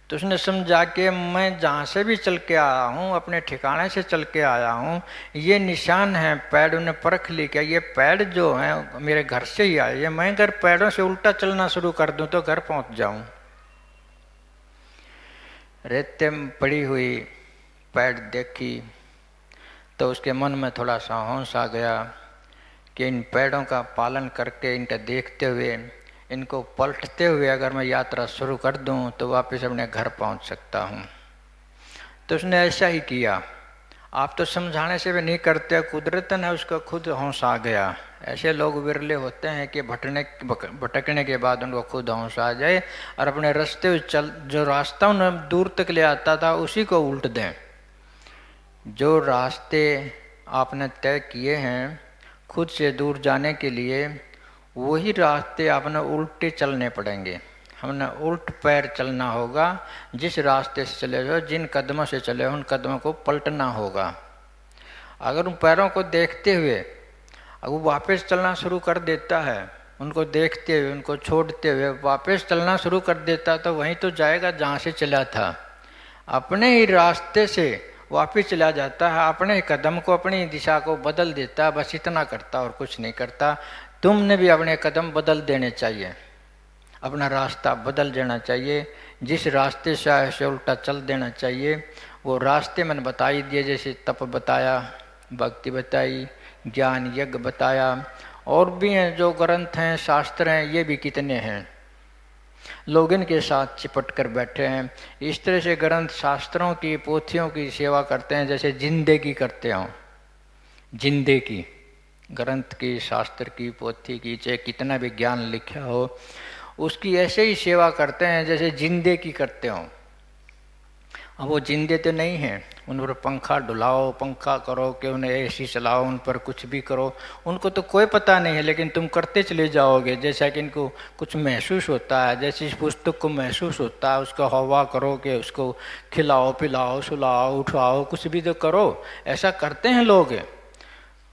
तो उसने समझा कि मैं जहाँ से भी चल के आया हूँ, अपने ठिकाने से चल के आया हूँ, ये निशान है पैड़। उन्हें परख ली क्या ये पैड़ जो हैं मेरे घर से ही आए हैं। मैं अगर पैड़ों से उल्टा चलना शुरू कर दूँ तो घर पहुँच जाऊँ। रेते में पड़ी हुई पैड़ देखी तो उसके मन में थोड़ा सा होश आ गया कि इन पेड़ों का पालन करके, इनका देखते हुए, इनको पलटते हुए अगर मैं यात्रा शुरू कर दूं तो वापस अपने घर पहुंच सकता हूं। तो उसने ऐसा ही किया। आप तो समझाने से भी नहीं करते, कुदरतन है उसको खुद होश आ गया। ऐसे लोग विरले होते हैं कि भटकने के बाद उनको खुद होश आ जाए और अपने रास्ते चल, जो रास्ता उन्हें दूर तक ले आता था उसी को उल्ट दें। जो रास्ते आपने तय किए हैं खुद से दूर जाने के लिए, वही रास्ते आपने उल्टे चलने पड़ेंगे। हमने उल्ट पैर चलना होगा। जिस रास्ते से चले हो, जिन कदमों से चले हो, उन कदमों को पलटना होगा। अगर उन पैरों को देखते हुए अब वो वापस चलना शुरू कर देता है, उनको देखते हुए, उनको छोड़ते हुए वापस चलना शुरू कर देता, तो वहीं तो जाएगा जहाँ से चला था। अपने ही रास्ते से वापिस चला जाता है, अपने कदम को, अपनी दिशा को बदल देता है, बस इतना करता और कुछ नहीं करता। तुमने भी अपने कदम बदल देने चाहिए, अपना रास्ता बदल देना चाहिए, जिस रास्ते से आए से उल्टा चल देना चाहिए। वो रास्ते मैंने बता ही दिए, जैसे तप बताया, भक्ति बताई, ज्ञान यज्ञ बताया, और भी हैं जो ग्रंथ हैं, शास्त्र हैं, ये भी कितने हैं, लोग इनके साथ चिपट कर बैठे हैं। इस तरह से ग्रंथ शास्त्रों की, पोथियों की सेवा करते हैं जैसे जिंदे की करते हों। जिंदे की, ग्रंथ की, शास्त्र की, पोथी की, चाहे कितना भी ज्ञान लिखा हो, उसकी ऐसे ही सेवा करते हैं जैसे जिंदे की करते हों। अब वो जिंदे तो नहीं हैं, उन पर पंखा डुलाओ, पंखा करो, कि उन्हें एसी चलाओ, उन पर कुछ भी करो, उनको तो कोई पता नहीं है, लेकिन तुम करते चले जाओगे जैसा कि इनको कुछ महसूस होता है, जैसे इस पुस्तक को महसूस होता है, उसका हवा करो, कि उसको खिलाओ, पिलाओ, सुलाओ, उठाओ, कुछ भी तो करो, ऐसा करते हैं लोग।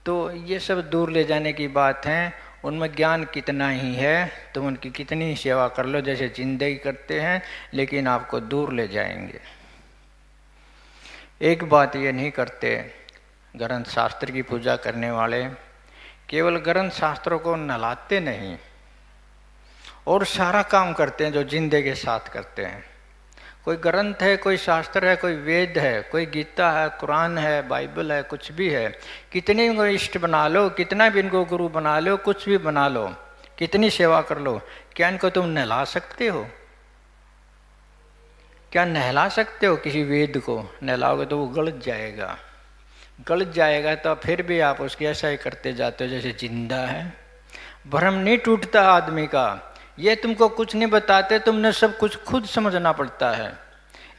तो ये सब दूर ले जाने की बात है। उनमें ज्ञान कितना ही है, तुम उनकी कितनी ही सेवा कर लो, जैसे जिंदगी करते हैं, लेकिन आपको दूर ले जाएंगे। एक बात ये नहीं करते ग्रंथ शास्त्र की पूजा करने वाले, केवल ग्रंथ शास्त्रों को नहलाते नहीं और सारा काम करते हैं जो जिंदे के साथ करते हैं। कोई ग्रंथ है, कोई शास्त्र है, कोई वेद है, कोई गीता है, कुरान है, बाइबल है, कुछ भी है, कितने इनको इष्ट बना लो, कितना भी इनको गुरु बना लो, कुछ भी बना लो, कितनी सेवा कर लो, क्या इनको तुम नहला सकते हो? क्या नहला सकते हो किसी वेद को? नहलाओगे तो वो गलत जाएगा, गलत जाएगा, तो फिर भी आप उसकी ऐसा ही करते जाते हो जैसे जिंदा है। भ्रम नहीं टूटता आदमी का, ये तुमको कुछ नहीं बताते, तुमने सब कुछ खुद समझना पड़ता है।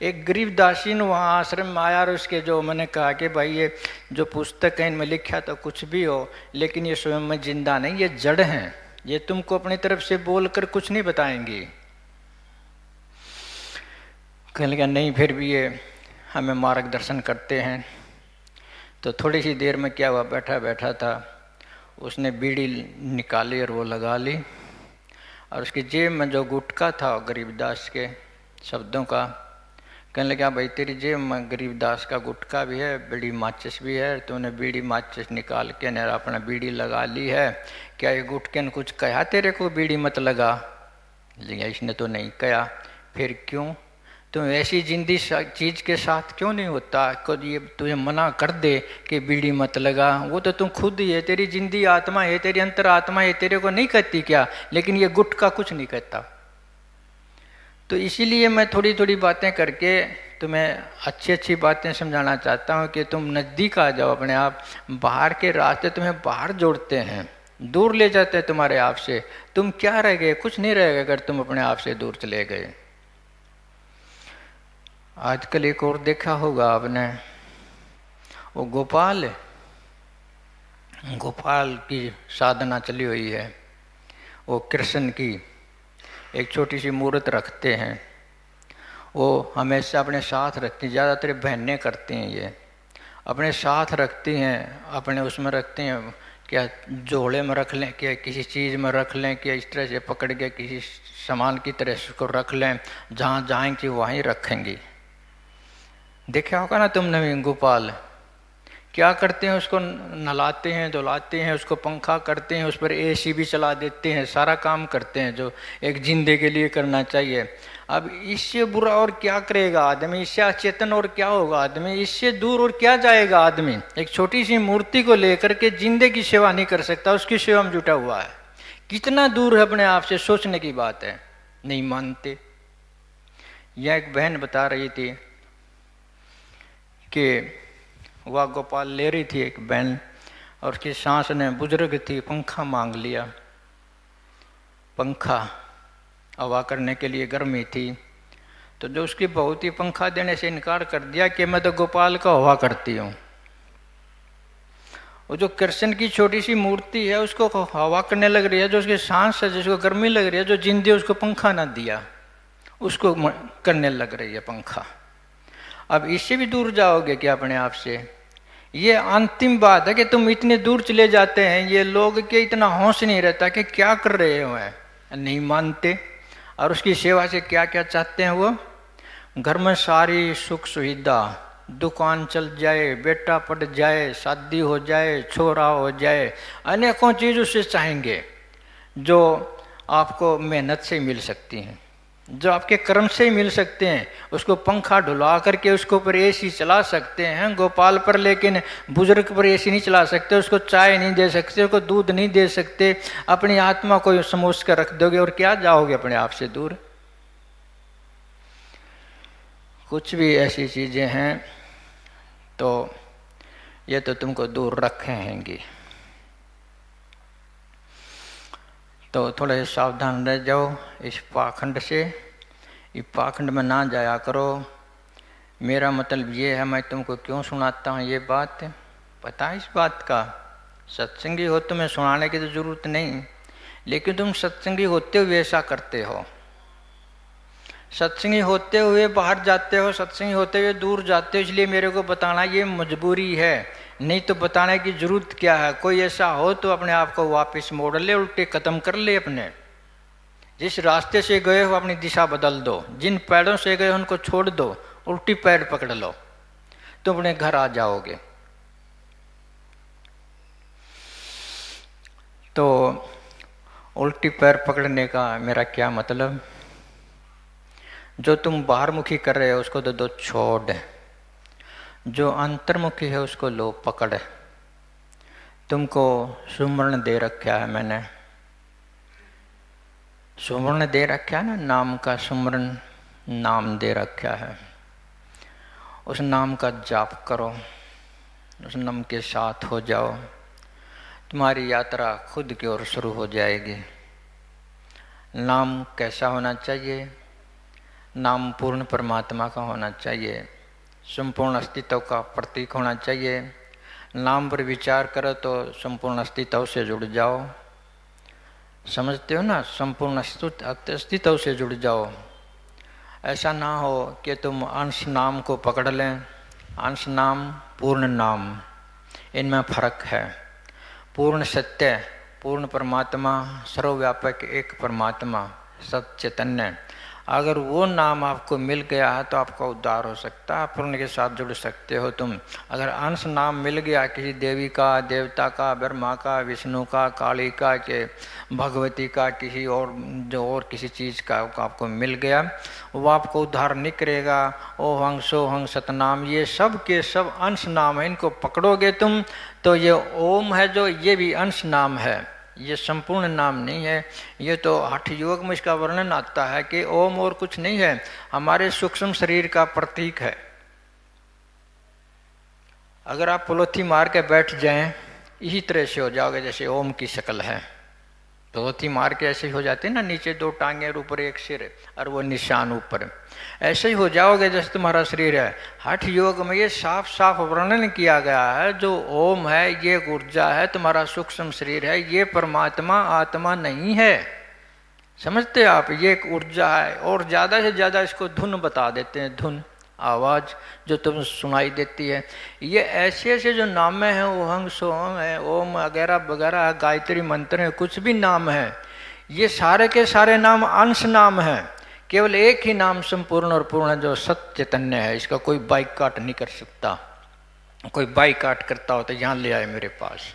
एक गरीब दासी ने वहाँ आश्रम में आया और उसके जो मैंने कहा कि भाई ये जो पुस्तक है इनमें लिखा तो कुछ भी हो, लेकिन ये स्वयं में जिंदा नहीं, ये जड़ हैं, ये तुमको अपनी तरफ से बोलकर कुछ नहीं बताएंगी। कहने लगा नहीं, फिर भी ये हमें मार्गदर्शन करते हैं। तो थोड़ी सी देर में क्या हुआ, बैठा बैठा था, उसने बीड़ी निकाली और वो लगा ली, और उसकी जेब में जो गुटखा था गरीबदास के शब्दों का, कहने लगा भाई तेरी जेब में गरीबदास का गुटखा भी है, बीड़ी माचिस भी है, तूने बीड़ी माचिस निकाल के न अपना बीड़ी लगा ली है, क्या ये गुटके ने कुछ कहा तेरे को बीड़ी मत लगा? लेकिन इसने तो नहीं कहा। फिर क्यों? तुम ऐसी जिंदी चीज के साथ क्यों नहीं होता को ये तुझे मना कर दे कि बीड़ी मत लगा? वो तो तुम खुद ही है, तेरी जिंदी आत्मा है, तेरी अंतर आत्मा है, तेरे को नहीं कहती क्या? लेकिन ये गुटखा कुछ नहीं कहता। तो इसीलिए मैं थोड़ी थोड़ी बातें करके तुम्हें अच्छी अच्छी बातें समझाना चाहता हूँ कि तुम नज़दीक आ जाओ अपने आप। बाहर के रास्ते तुम्हें बाहर जोड़ते हैं, दूर ले जाते हैं तुम्हारे आप से। तुम क्या रह गए? कुछ नहीं रहेगा अगर तुम अपने आप से दूर चले गए। आजकल एक और देखा होगा आपने, वो गोपाल की साधना चली हुई है। वो कृष्ण की एक छोटी सी मूर्त रखते हैं, वो हमेशा अपने साथ रखती हैं, ज़्यादातर बहनें करती हैं, ये अपने साथ रखती हैं, अपने उसमें रखती हैं, क्या जोड़े में रख लें, क्या किसी चीज़ में रख लें, क्या इस तरह से पकड़ के किसी सामान की तरह उसको रख लें, जहाँ जाएंगी वहीं रखेंगी। देखा होगा ना तुमने गोपाल क्या करते हैं, उसको नहलाते हैं, धुलाते हैं, उसको पंखा करते हैं, उस पर एसी भी चला देते हैं, सारा काम करते हैं जो एक जिंदे के लिए करना चाहिए। अब इससे बुरा और क्या करेगा आदमी? इससे अचेतन और क्या होगा आदमी? इससे दूर और क्या जाएगा आदमी? एक छोटी सी मूर्ति को लेकर के जिंदे की सेवा नहीं कर सकता, उसकी सेवा में जुटा हुआ है। कितना दूर है अपने आप से, सोचने की बात है, नहीं मानते। यह एक बहन बता रही थी कि वह गोपाल ले रही थी, एक बहन, और उसकी सास ने, बुजुर्ग थी, पंखा मांग लिया। पंखा हवा करने के लिए गर्मी थी, तो जो उसकी बहू थी पंखा देने से इनकार कर दिया कि मैं तो गोपाल का हवा करती हूँ। वो जो कृष्ण की छोटी सी मूर्ति है उसको हवा करने लग रही है, जो उसकी सांस है जिसको गर्मी लग रही है, जो जिंदे उसको पंखा ना दिया उसको करने लग रही है पंखा। अब इससे भी दूर जाओगे क्या अपने आप से? ये अंतिम बात है कि तुम इतने दूर चले जाते हैं, ये लोग के इतना होश नहीं रहता कि क्या कर रहे हो, है नहीं मानते। और उसकी सेवा से क्या क्या चाहते हैं वो? घर में सारी सुख सुविधा, दुकान चल जाए, बेटा पड़ जाए, शादी हो जाए, छोरा हो जाए, अनेकों चीज़ उससे चाहेंगे जो आपको मेहनत से मिल सकती हैं, जो आपके कर्म से ही मिल सकते हैं। उसको पंखा ढुला करके उसके ऊपर एसी चला सकते हैं गोपाल पर, लेकिन बुजुर्ग पर एसी नहीं चला सकते, उसको चाय नहीं दे सकते, उसको दूध नहीं दे सकते। अपनी आत्मा को समोच कर रख दोगे और क्या जाओगे अपने आप से दूर। कुछ भी ऐसी चीज़ें हैं तो ये तो तुमको दूर रखेंगी, तो थोड़े सावधान रह जाओ इस पाखंड से। इस पाखंड में ना जाया करो। मेरा मतलब ये है, मैं तुमको क्यों सुनाता हूँ ये बात, पता है इस बात का। सत्संगी हो तुम्हें सुनाने की तो ज़रूरत नहीं, लेकिन तुम सत्संगी होते हुए ऐसा करते हो। सत्संगी होते हुए बाहर जाते हो, सत्संगी होते हुए दूर जाते हो, इसलिए मेरे को बताना ये मजबूरी है, नहीं तो बताने की जरूरत क्या है। कोई ऐसा हो तो अपने आप को वापस मोड़ ले, उल्टे कदम कर ले। अपने जिस रास्ते से गए हो अपनी दिशा बदल दो, जिन पैरों से गए हो उनको छोड़ दो, उल्टी पैर पकड़ लो, तुम अपने घर आ जाओगे। तो उल्टी पैर पकड़ने का मेरा क्या मतलब, जो तुम बाहरमुखी कर रहे हो उसको तो दो छोड़, जो अंतर्मुखी है उसको लो पकड़। तुमको सुमरण दे रखा है मैंने, सुमरण दे रखा है ना, नाम का सुमरण नाम दे रखा है। उस नाम का जाप करो, उस नाम के साथ हो जाओ, तुम्हारी यात्रा खुद की ओर शुरू हो जाएगी। नाम कैसा होना चाहिए, नाम पूर्ण परमात्मा का होना चाहिए, संपूर्ण अस्तित्व का प्रतीक होना चाहिए। नाम पर विचार करो तो संपूर्ण अस्तित्व से जुड़ जाओ, समझते हो ना, संपूर्ण अस्तित्व से जुड़ जाओ। ऐसा ना हो कि तुम अंश नाम को पकड़ लें। अंश नाम पूर्ण नाम, इनमें फर्क है। पूर्ण सत्य, पूर्ण परमात्मा, सर्वव्यापक एक परमात्मा, सत चैतन्य, अगर वो नाम आपको मिल गया है तो आपका उद्धार हो सकता है, पूर्ण के साथ जुड़ सकते हो तुम। अगर अंश नाम मिल गया किसी देवी का, देवता का, ब्रह्मा का, विष्णु का, काली का, के भगवती का, किसी और जो और किसी चीज़ का आपको मिल गया, वो आपको उद्धार नहीं करेगा। ओ हंग सो हंग सतनाम, ये सब के सब अंश नाम है। इनको पकड़ोगे तुम तो ये ओम है जो, ये भी अंश नाम है, ये संपूर्ण नाम नहीं है। ये तो हठ योग में इसका वर्णन आता है कि ओम और कुछ नहीं है, हमारे सूक्ष्म शरीर का प्रतीक है। अगर आप पलोथी मार के बैठ जाएं, इसी तरह से हो जाओगे जैसे ओम की शक्ल है। पलोथी मार के ऐसे ही हो जाते हैं ना, नीचे दो टांगे और ऊपर एक सिर और वो निशान ऊपर, ऐसे ही हो जाओगे जैसे तुम्हारा शरीर है। हठ योग में ये साफ साफ वर्णन किया गया है, जो ओम है ये एक ऊर्जा है, तुम्हारा सूक्ष्म शरीर है, ये परमात्मा आत्मा नहीं है। समझते आप, ये एक ऊर्जा है। और ज़्यादा से ज़्यादा इसको धुन बता देते हैं, धुन आवाज़ जो तुम्हें सुनाई देती है। ये ऐसे ऐसे जो नाम हैं, ओहंग सोहंग है, ओम वगैरह वगैरह, गायत्री मंत्र है, कुछ भी नाम है, ये सारे के सारे नाम अंश नाम हैं। केवल एक ही नाम संपूर्ण और पूर्ण जो सत्य चैतन्य है, इसका कोई बाइकाट नहीं कर सकता। कोई बाइकाट करता हो तो यहाँ ले आए मेरे पास।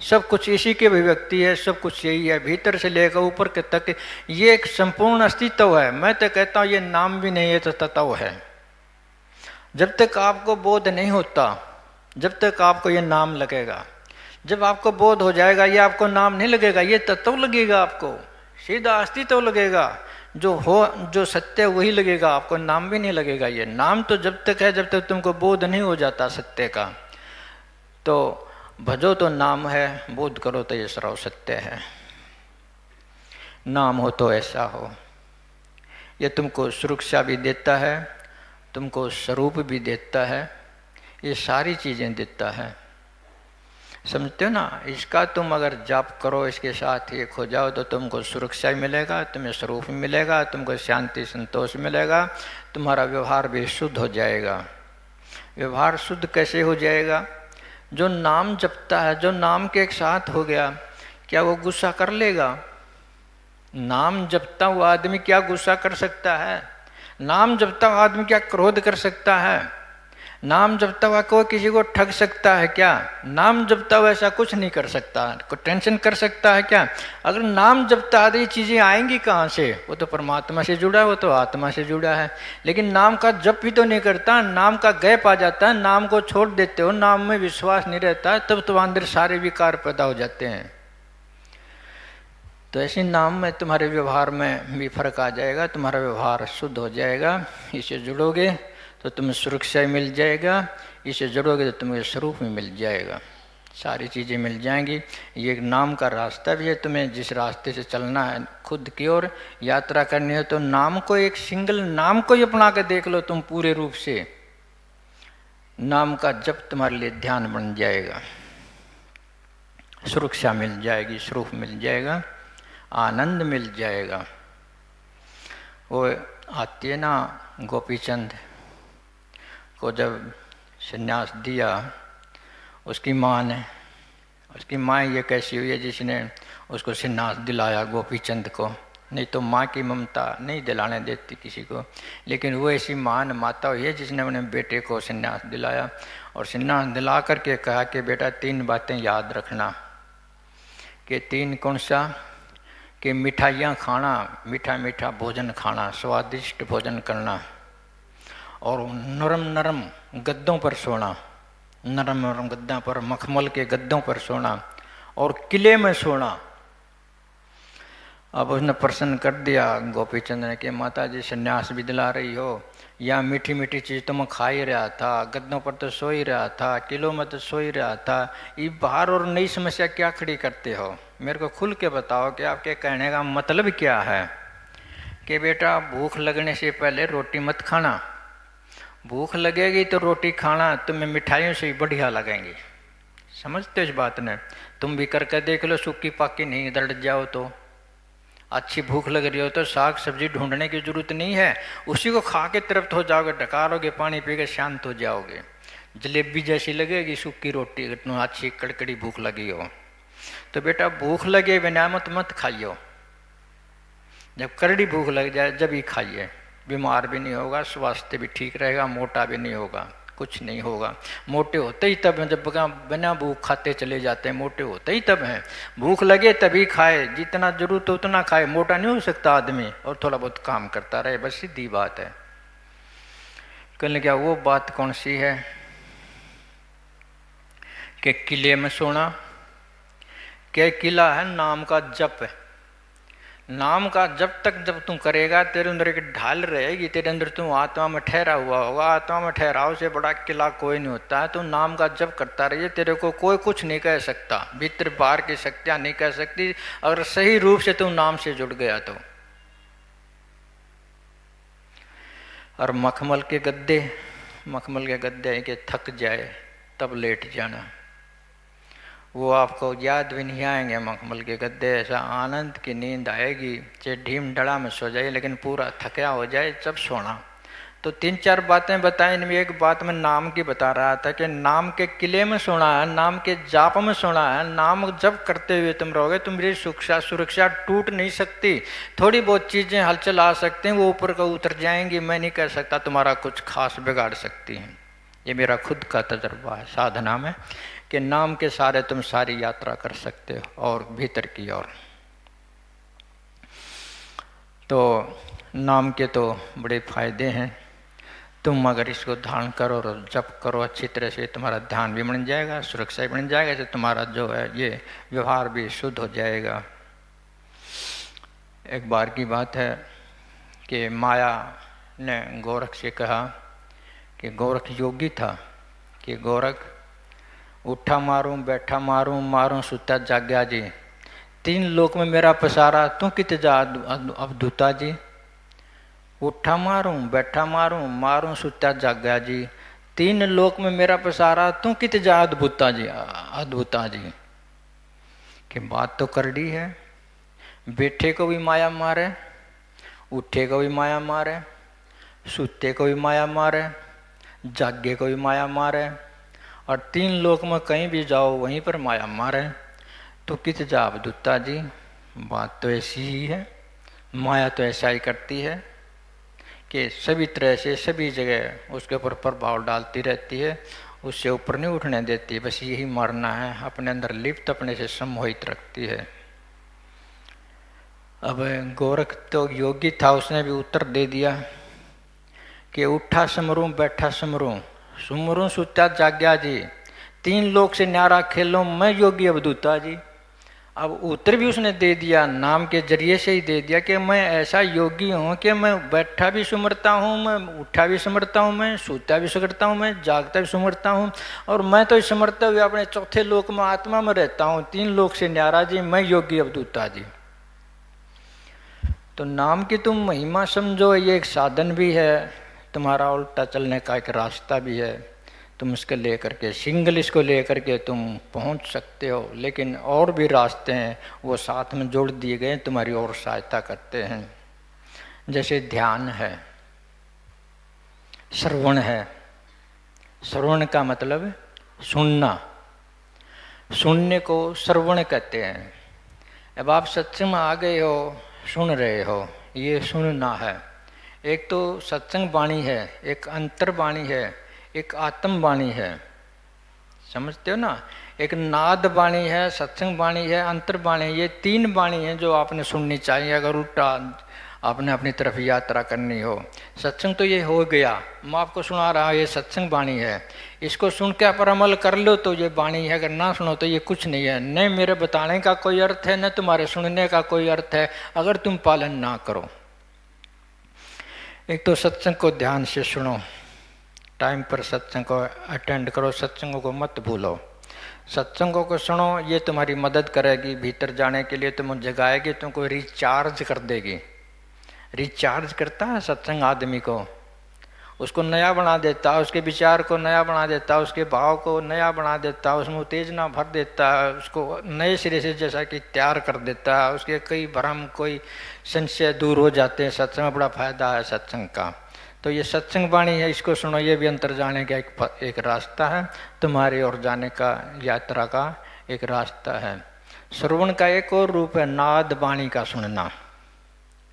सब कुछ इसी की अभिव्यक्ति है, सब कुछ यही है, भीतर से लेकर ऊपर के तक ये एक संपूर्ण अस्तित्व है। मैं तो कहता हूँ ये नाम भी नहीं है तो तत्व है। जब तक आपको बोध नहीं होता, जब तक आपको ये नाम लगेगा, जब आपको बोध हो जाएगा ये आपको नाम नहीं लगेगा, ये तत्व लगेगा, आपको सीधा अस्तित्व लगेगा। जो हो, जो सत्य वही लगेगा, आपको नाम भी नहीं लगेगा। ये नाम तो जब तक है जब तक तुमको बोध नहीं हो जाता सत्य का। तो भजो तो नाम है, बोध करो तो ये सर्व सत्य है। नाम हो तो ऐसा हो, ये तुमको सुरक्षा भी देता है, तुमको स्वरूप भी देता है, ये सारी चीज़ें देता है। समझते हो ना, इसका तुम अगर जाप करो, इसके साथ एक हो जाओ तो तुमको सुरक्षा मिलेगा, तुम्हें स्वरूप मिलेगा, तुमको शांति संतोष मिलेगा, तुम्हारा व्यवहार भी शुद्ध हो जाएगा। व्यवहार शुद्ध कैसे हो जाएगा? जो नाम जपता है, जो नाम के एक साथ हो गया, क्या वो गुस्सा कर लेगा? नाम जपता हुआ आदमी क्या गुस्सा कर सकता है? नाम जपता हुआ आदमी क्या क्रोध कर सकता है? नाम जपता हुआ कोई किसी को ठग सकता है क्या? नाम जपता हुआ ऐसा कुछ नहीं कर सकता। कोई टेंशन कर सकता है क्या? अगर नाम जपता है तो ये चीज़ें आएंगी कहाँ से? वो तो परमात्मा से जुड़ा है, वो तो आत्मा से जुड़ा है। लेकिन नाम का जप भी तो नहीं करता, नाम का गैप आ जाता है, नाम को छोड़ देते हो, नाम में विश्वास नहीं रहता, तब तो अंदर सारे विकार पैदा हो जाते हैं। तो ऐसे नाम में तुम्हारे व्यवहार में भी फर्क आ जाएगा, तुम्हारा व्यवहार शुद्ध हो जाएगा। इससे जुड़ोगे तो तुम्हें सुरक्षा मिल जाएगा, इससे जुड़ोगे तो तुम्हें स्वरूप में मिल जाएगा, सारी चीज़ें मिल जाएंगी। ये एक नाम का रास्ता भी है, तुम्हें जिस रास्ते से चलना है, खुद की ओर यात्रा करनी है, तो नाम को, एक सिंगल नाम को ही अपना के देख लो तुम पूरे रूप से। नाम का जप तुम्हारे लिए ध्यान बन जाएगा, सुरक्षा मिल जाएगी, स्वरूप मिल जाएगा, आनंद मिल जाएगा। वो आती है ना, गोपीचंद को जब संन्यास दिया उसकी माँ ने, उसकी माँ ये कैसी हुई है जिसने उसको संन्यास दिलाया गोपीचंद को? नहीं तो माँ की ममता नहीं दिलाने देती किसी को, लेकिन वो ऐसी महान माता हुई है जिसने अपने बेटे को संन्यास दिलाया। और संन्यास दिला करके कहा कि बेटा 3 बातें याद रखना। कि 3 कौन सा? कि मिठाइयाँ खाना, मीठा मीठा भोजन खाना, स्वादिष्ट भोजन करना, और नरम नरम गद्दों पर सोना, नरम नरम गद्दों पर, मखमल के गद्दों पर सोना, और किले में सोना। अब उसने प्रश्न कर दिया गोपीचंद ने कि माता जी संन्यास भी दिला रही हो, या मीठी मीठी चीज़ तो मैं खा ही रहा था, गद्दों पर तो सो ही रहा था, किलों में तो सो ही रहा था, ये बाहर और नई समस्या क्या खड़ी करते हो? मेरे को खुल के बताओ कि आपके कहने का मतलब क्या है? कि बेटा भूख लगने से पहले रोटी मत खाना, भूख लगेगी तो रोटी खाना, तुम्हें मिठाइयों से ही बढ़िया लगेंगी। समझते हो इस बात ने? तुम भी करके देख लो, सूखी पाकी नहीं दर्द जाओ तो। अच्छी भूख लग रही हो तो साग सब्जी ढूंढने की जरूरत नहीं है, उसी को खा के तृप्त हो जाओगे, ढकालोगे, पानी पी के शांत हो जाओगे। जलेबी जैसी लगेगी सूखी रोटी, इतना अच्छी कड़कड़ी भूख लगी हो। तो बेटा भूख लगे बिना मत खाइयो, जब कड़ड़ी भूख लग जाए जब ही खाइए। बीमार भी नहीं होगा, स्वास्थ्य भी ठीक रहेगा, मोटा भी नहीं होगा, कुछ नहीं होगा। मोटे होते ही तब हैं जब बिना भूख खाते चले जाते हैं, मोटे होते ही तब हैं। भूख लगे तभी खाए, जितना जरूरत हो उतना खाए, मोटा नहीं हो सकता आदमी, और थोड़ा बहुत काम करता रहे, बस सीधी बात है। कहने क्या वो बात कौन सी है कि किले में सोना? क्या किला है? नाम का जप है। नाम का जब तक जब तू करेगा तेरे अंदर एक ढाल रहेगी, तेरे अंदर तू आत्मा में ठहरा हुआ होगा। आत्मा में ठहराव से बड़ा किला कोई नहीं होता है। तो नाम का जप करता रहिए, तेरे को कोई कुछ नहीं कह सकता, भीतर बाहर की शक्तियां नहीं कह सकती, अगर सही रूप से तू नाम से जुड़ गया तो। और मखमल के गद्दे के थक जाए तब लेट जाना, वो आपको याद भी नहीं आएंगे मखमल के गद्दे। ऐसा आनंद की नींद आएगी, चाहे ढीम डड़ा में सो जाए, लेकिन पूरा थका हो जाए जब सोना। तो 3-4 बातें बताएं, इनमें एक बात मैं नाम की बता रहा था कि नाम के किले में सोना है, नाम के जाप में सोना है। नाम जप करते हुए तुम रहोगे, तुम्हारी सुरक्षा टूट नहीं सकती। थोड़ी बहुत चीज़ें हलचल आ सकते हैं, वो ऊपर को उतर जाएंगी, मैं नहीं कह सकता तुम्हारा कुछ खास बिगाड़ सकती हैं। ये मेरा खुद का तजर्बा है साधना में, कि नाम के सारे तुम सारी यात्रा कर सकते हो और भीतर की ओर। तो नाम के तो बड़े फायदे हैं। तुम अगर इसको धारण करो और जप करो अच्छी तरह से, तुम्हारा ध्यान भी बन जाएगा, सुरक्षा भी बन जाएगा, इससे तुम्हारा जो है ये व्यवहार भी शुद्ध हो जाएगा। एक बार की बात है कि माया ने गोरख से कहा कि गोरख योगी था कि गोरख उठा मारूं, बैठा मारूं, मारूं सुता जाग्या जी, 3 लोक में मेरा पसारा तू कित जा अवधूता जी। उठा मारूं, बैठा मारूं, मारूं सुता जाग्या जी, 3 लोक में मेरा पसारा तू कित जा अद्भुता जी। कि बात तो करड़ी है, बैठे को भी माया मारे, उठे को भी माया मारे, सुते को भी माया मारे, जागे को भी माया मारे, और 3 लोक में कहीं भी जाओ वहीं पर माया मारे। तो कित जा अवधूता जी, बात तो ऐसी ही है, माया तो ऐसा ही करती है कि सभी तरह से सभी जगह उसके ऊपर प्रभाव डालती रहती है, उससे ऊपर नहीं उठने देती, बस यही मारना है, अपने अंदर लिप्त अपने से सम्मोहित रखती है। अब गोरख तो योगी था, उसने भी उत्तर दे दिया कि उठा समरूं बैठा समरूं, सुमरूं सुचा जाग्या जी, तीन लोक से न्यारा खेलो मैं योगी अवधूता जी। अब उत्तर भी उसने दे दिया, नाम के जरिए से ही दे दिया कि मैं ऐसा योगी हूँ कि मैं बैठा भी सुमरता हूँ, मैं उठा भी सुमरता हूँ, मैं सोता भी सुमरता हूँ, मैं जागता भी सुमरता हूँ, और मैं तो समरते हुए अपने चौथे लोक में आत्मा में रहता हूँ, तीन लोक से न्यारा जी मैं योगी अवधूता जी। तो नाम की तुम महिमा समझो, ये एक साधन भी है, तुम्हारा उल्टा चलने का एक रास्ता भी है, तुम इसको लेकर के सिंगल इसको लेकर के तुम पहुंच सकते हो, लेकिन और भी रास्ते हैं वो साथ में जोड़ दिए गए, तुम्हारी और सहायता करते हैं। जैसे ध्यान है, श्रवण है, श्रवण का मतलब सुनना, सुनने को श्रवण कहते हैं। अब आप सत्संग में आ गए हो, सुन रहे हो, ये सुनना है। एक तो सत्संग वाणी है, एक अंतर वाणी है, एक आत्म वाणी है, समझते हो ना। एक नाद वाणी है, सत्संग वाणी है, अंतर वाणी है, ये तीन वाणी है जो आपने सुननी चाहिए अगर उल्टा आपने अपनी तरफ यात्रा करनी हो। सत्संग तो ये हो गया, मैं आपको सुना रहा, ये सत्संग वाणी है, इसको सुन के आप अमल कर लो तो ये वाणी है, अगर ना सुनो तो ये कुछ नहीं है, न मेरे बताने का कोई अर्थ है, न तुम्हारे सुनने का कोई अर्थ है अगर तुम पालन ना करो। एक तो सत्संग को ध्यान से सुनो, टाइम पर सत्संग को अटेंड करो, सत्संगों को मत भूलो, सत्संगों को सुनो, ये तुम्हारी मदद करेगी भीतर जाने के लिए, तुम जगाएगी, तुमको रिचार्ज कर देगी। रिचार्ज करता है सत्संग आदमी को, उसको नया बना देता है, उसके विचार को नया बना देता है, उसके भाव को नया बना देता है, उसमें उत्तेजना भर देता है, उसको नए सिरे से जैसा कि तैयार कर देता है, उसके कई भ्रम कोई संशय दूर हो जाते हैं। सत्संग में बड़ा फायदा है सत्संग का। तो ये सत्संग वाणी है, इसको सुनो, ये भी अंतर जाने का एक रास्ता है, तुम्हारी ओर जाने का यात्रा का एक रास्ता है। श्रवण का एक और रूप है नाद वाणी का सुनना,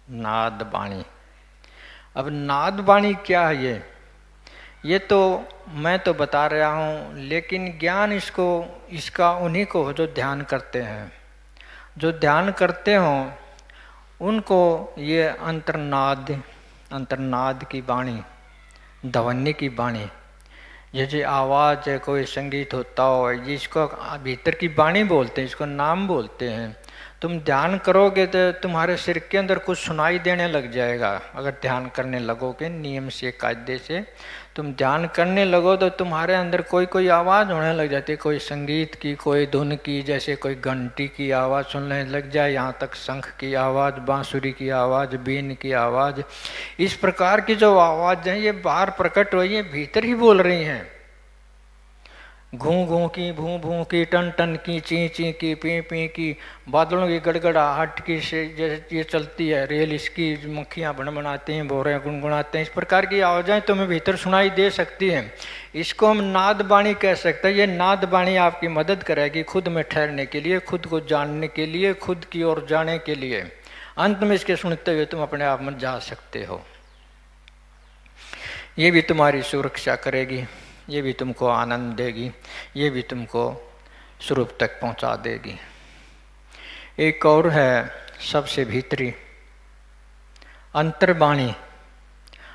नाद वाणी। अब नाद वाणी क्या है ये तो मैं तो बता रहा हूँ, लेकिन ज्ञान इसका उन्हीं को हो जो ध्यान करते हैं। जो ध्यान करते हों उनको ये अंतर्नाद की वाणी, ध्वनि की वाणी, जैसे आवाज़ है, कोई संगीत होता हो, जिसको भीतर की वाणी बोलते हैं, इसको नाम बोलते हैं। तुम ध्यान करोगे तो तुम्हारे सिर के अंदर कुछ सुनाई देने लग जाएगा। अगर ध्यान करने लगोगे नियम से, कायदे से तुम ध्यान करने लगो तो तुम्हारे अंदर कोई कोई आवाज़ होने लग जाती है, कोई संगीत की, कोई धुन की, जैसे कोई घंटी की आवाज़ सुनने लग जाए, यहाँ तक शंख की आवाज़, बांसुरी की आवाज़, बीन की आवाज़। इस प्रकार की जो आवाज़ है ये बाहर प्रकट हुई है, भीतर ही बोल रही हैं। घूं घूं की, भूं भूं की, टन टन की, ची ची की, पी पी की, बादलों की गड़गड़ाहट की से जैसे ये चलती है रेल, इसकी मक्खियाँ भनभनाती हैं, भौरे गुनगुनाते हैं, इस प्रकार की आवाज़ें तुम्हें भीतर सुनाई दे सकती हैं। इसको हम नाद वाणी कह सकते हैं। ये नाद वाणी आपकी मदद करेगी खुद में ठहरने के लिए, खुद को जानने के लिए, खुद की ओर जाने के लिए। अंत में इसके सुनते हुए तुम अपने आप में जा सकते हो। ये भी तुम्हारी सुरक्षा करेगी, ये भी तुमको आनंद देगी, ये भी तुमको स्वरूप तक पहुंचा देगी। एक और है सबसे भीतरी अंतर्वाणी।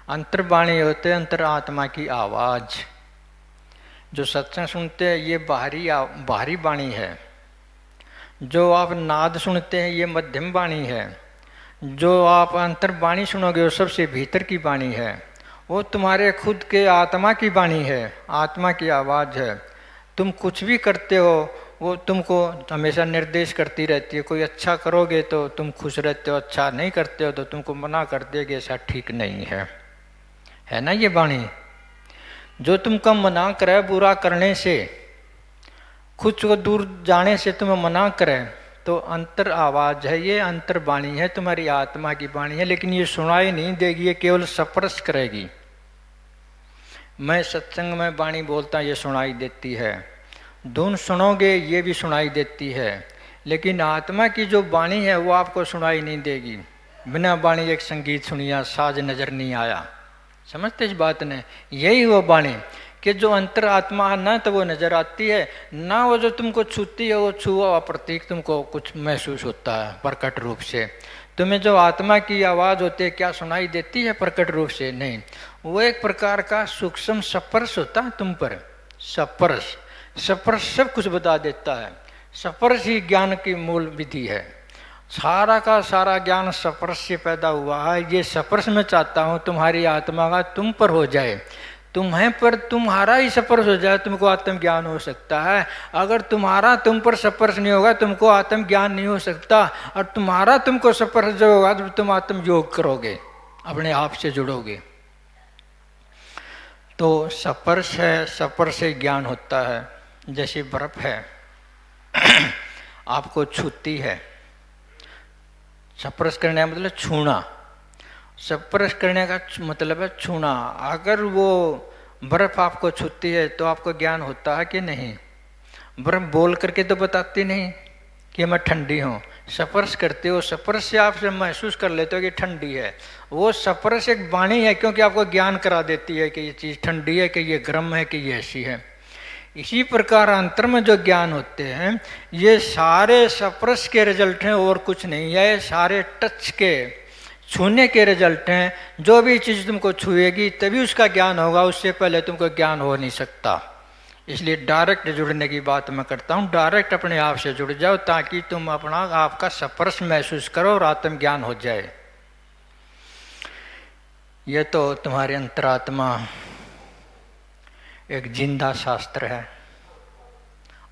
अंतर्वाणी होते अंतर आत्मा की आवाज़। जो सत्संग सुनते हैं ये बाहरी वाणी है, जो आप नाद सुनते हैं ये मध्यम वाणी है, जो आप अंतर्वाणी सुनोगे वो सबसे भीतर की वाणी है, वो तुम्हारे खुद के आत्मा की वाणी है, आत्मा की आवाज़ है। तुम कुछ भी करते हो वो तुमको हमेशा निर्देश करती रहती है। कोई अच्छा करोगे तो तुम खुश रहते हो, अच्छा नहीं करते हो तो तुमको मना कर देगी, ऐसा ठीक नहीं है ना ये वाणी। जो तुमको मना करे बुरा करने से, खुद को दूर जाने से तुम्हें मना करे, तो अंतर आवाज़ है, ये अंतर वाणी है, तुम्हारी आत्मा की वाणी है। लेकिन ये सुनाई नहीं देगी, ये केवल स्पर्श करेगी। मैं सत्संग में वाणी बोलता ये सुनाई देती है, धुन सुनोगे ये भी सुनाई देती है, लेकिन आत्मा की जो वाणी है वो आपको सुनाई नहीं देगी। बिना वाणी एक संगीत सुनिया साज नजर नहीं आया, समझते इस बात ने? यही वो वाणी कि जो अंतर आत्मा है ना तो वो नजर आती है, ना वो जो तुमको छूती है वो छुआ हुआ प्रतीक तुमको कुछ महसूस होता है प्रकट रूप से। तुम्हें जो आत्मा की आवाज़ होती है क्या सुनाई देती है प्रकट रूप से? नहीं, वो एक प्रकार का सूक्ष्म स्पर्श होता है तुम पर। स्पर्श, स्पर्श सब कुछ बता देता है। स्पर्श ही ज्ञान की मूल विधि है। सारा का सारा ज्ञान स्पर्श से पैदा हुआ है। ये स्पर्श मैं चाहता हूँ तुम्हारी आत्मा का तुम पर हो जाए, तुम्हें पर तुम्हारा ही स्पर्श हो जाए, तुमको आत्मज्ञान हो सकता है। अगर तुम्हारा तुम पर स्पर्श नहीं होगा तुमको आत्मज्ञान नहीं हो सकता, और तुम्हारा तुमको स्पर्श जो होगा तो तुम आत्म योग करोगे, अपने आप से जुड़ोगे। तो स्पर्श है, स्पर्श से ज्ञान होता है। जैसे बर्फ है आपको छूती है, स्पर्श करने का मतलब छूना, स्पर्श करने का मतलब है छूना। अगर वो बर्फ आपको छूती है तो आपको ज्ञान होता है कि नहीं? बर्फ बोल करके तो बताती नहीं कि मैं ठंडी हूँ, स्पर्श करते हो, स्पर्श से आप महसूस कर लेते हो कि ठंडी है। वो स्पर्श एक वाणी है, क्योंकि आपको ज्ञान करा देती है कि ये चीज़ ठंडी है, कि ये गर्म है, कि ये ऐसी है। इसी प्रकार अंतर में जो ज्ञान होते हैं ये सारे स्पर्श के रिजल्ट हैं और कुछ नहीं है। सारे टच के, छूने के रिजल्ट हैं। जो भी चीज़ तुमको छुएगी तभी उसका ज्ञान होगा, उससे पहले तुमको ज्ञान हो नहीं सकता। इसलिए डायरेक्ट जुड़ने की बात मैं करता हूँ। डायरेक्ट अपने आप से जुड़ जाओ ताकि तुम अपना आपका स्पर्श महसूस करो और आत्मज्ञान हो जाए। ये तो तुम्हारे अंतरात्मा एक जिंदा शास्त्र है,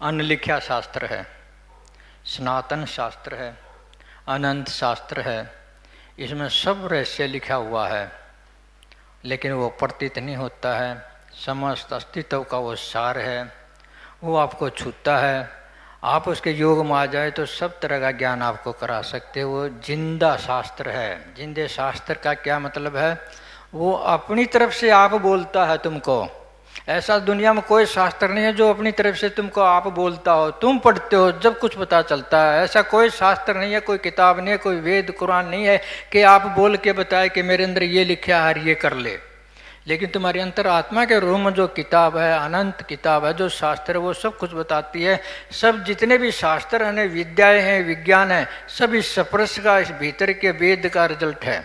अनलिखा शास्त्र है, सनातन शास्त्र है, अनंत शास्त्र है। इसमें सब रहस्य लिखा हुआ है, लेकिन वो प्रतीत नहीं होता है। समस्त अस्तित्व का वो सार है, वो आपको छूता है। आप उसके योग में आ जाए तो सब तरह का ज्ञान आपको करा सकते हो। वो जिंदा शास्त्र है। जिंदे शास्त्र का क्या मतलब है? वो अपनी तरफ से आप बोलता है तुमको। ऐसा दुनिया में कोई शास्त्र नहीं है जो अपनी तरफ से तुमको आप बोलता हो, तुम पढ़ते हो जब कुछ पता चलता है। ऐसा कोई शास्त्र नहीं है, कोई किताब नहीं है, कोई वेद कुरान नहीं है कि आप बोल के बताए कि मेरे अंदर ये लिखा है ये कर ले। लेकिन तुम्हारे अंतर आत्मा के रूम में जो किताब है, अनंत किताब है, जो शास्त्र है, वो सब कुछ बताती है। सब जितने भी शास्त्र हैं, विद्याएं हैं, विज्ञान है, सब इस स्पर्श का, इस भीतर के वेद का रिजल्ट है।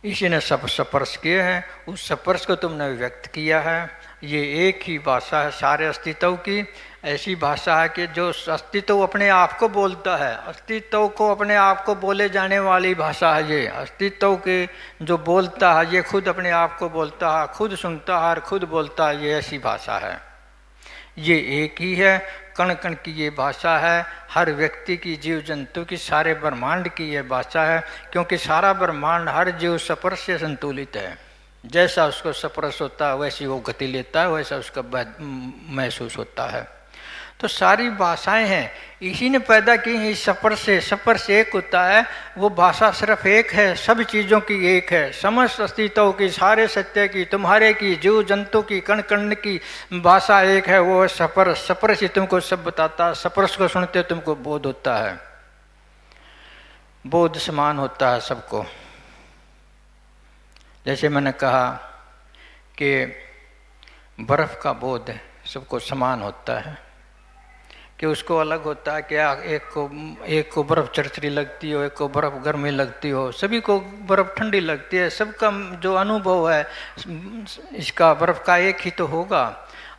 इसी ने सब स्पर्श किए हैं, उस स्पर्श को तुमने व्यक्त किया है। ये एक ही भाषा है सारे अस्तित्व की। ऐसी भाषा है कि जो अस्तित्व अपने आप को बोलता है, अस्तित्व को अपने आप को बोले जाने वाली भाषा है ये। अस्तित्व के जो बोलता है ये खुद अपने आप को बोलता है, खुद सुनता है और खुद बोलता है, ये ऐसी भाषा है। ये एक ही है, कण कण की ये भाषा है, हर व्यक्ति की, जीव जंतु की, सारे ब्रह्मांड की ये भाषा है। क्योंकि सारा ब्रह्मांड हर जीव स्पर्श से संतुलित है। जैसा उसको स्पर्श होता है वैसी वो गति लेता है, वैसा उसका महसूस होता है। तो सारी भाषाएं हैं, इसी ने पैदा की हैं। स्पर्श से, स्पर्श एक होता है, वो भाषा सिर्फ एक है, सब चीज़ों की एक है, समस्त अस्तित्व की, सारे सत्य की, तुम्हारे की, जीव जंतु की, कण कण की भाषा एक है, वो है स्पर्श। स्पर्श ही तुमको सब बताता है। स्पर्श को सुनते तुमको बोध होता है, बोध समान होता है सबको। जैसे मैंने कहा कि बर्फ़ का बोध सबको समान होता है, कि उसको अलग होता है कि एक को बर्फ़ चरचरी लगती हो, एक को बर्फ़ गर्मी लगती हो, सभी को बर्फ़ ठंडी लगती है। सबका जो अनुभव है इसका बर्फ़ का एक ही तो होगा।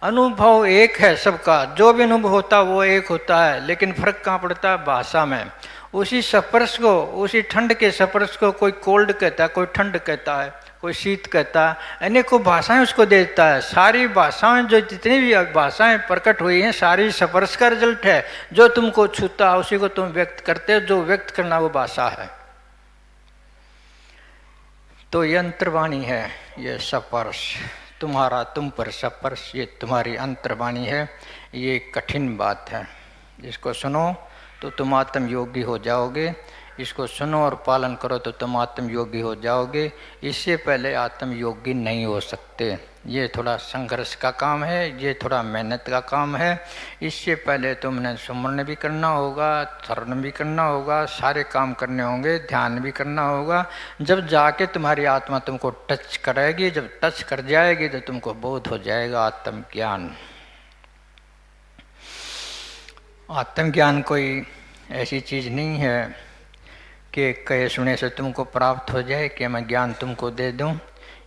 अनुभव एक है सबका, जो भी अनुभव होता है वो एक होता है, लेकिन फ़र्क कहाँ पड़ता है? भाषा में। उसी स्पर्श को, उसी ठंड के स्पर्श को कोई कोल्ड कहता है, कोई ठंड कहता है, कोई शीत कहता है, अनेकों भाषाएं उसको देता है। सारी भाषाएं, जो जितनी भी भाषाएं प्रकट हुई हैं, सारी स्पर्श का रिजल्ट है। जो तुमको छूता है उसी को तुम व्यक्त करते हो, जो व्यक्त करना वो भाषा है। तो ये अंतर्वाणी है, ये स्पर्श, तुम्हारा तुम पर स्पर्श, ये तुम्हारी अंतर्वाणी है। ये कठिन बात है, इसको सुनो तो तुम आत्म योगी हो जाओगे। इसको सुनो और पालन करो तो तुम आत्मयोगी हो जाओगे। इससे पहले आत्मयोगी नहीं हो सकते। ये थोड़ा संघर्ष का काम है, ये थोड़ा मेहनत का काम है। इससे पहले तुमने सुमरण भी करना होगा, शरण भी करना होगा, सारे काम करने होंगे, ध्यान भी करना होगा। जब जाके तुम्हारी आत्मा तुमको टच करेगी, जब टच कर जाएगी तो तुमको बोध हो जाएगा आत्मज्ञान। आत्मज्ञान कोई ऐसी चीज़ नहीं है कि कहे सुने से तुमको प्राप्त हो जाए कि मैं ज्ञान तुमको दे दूं।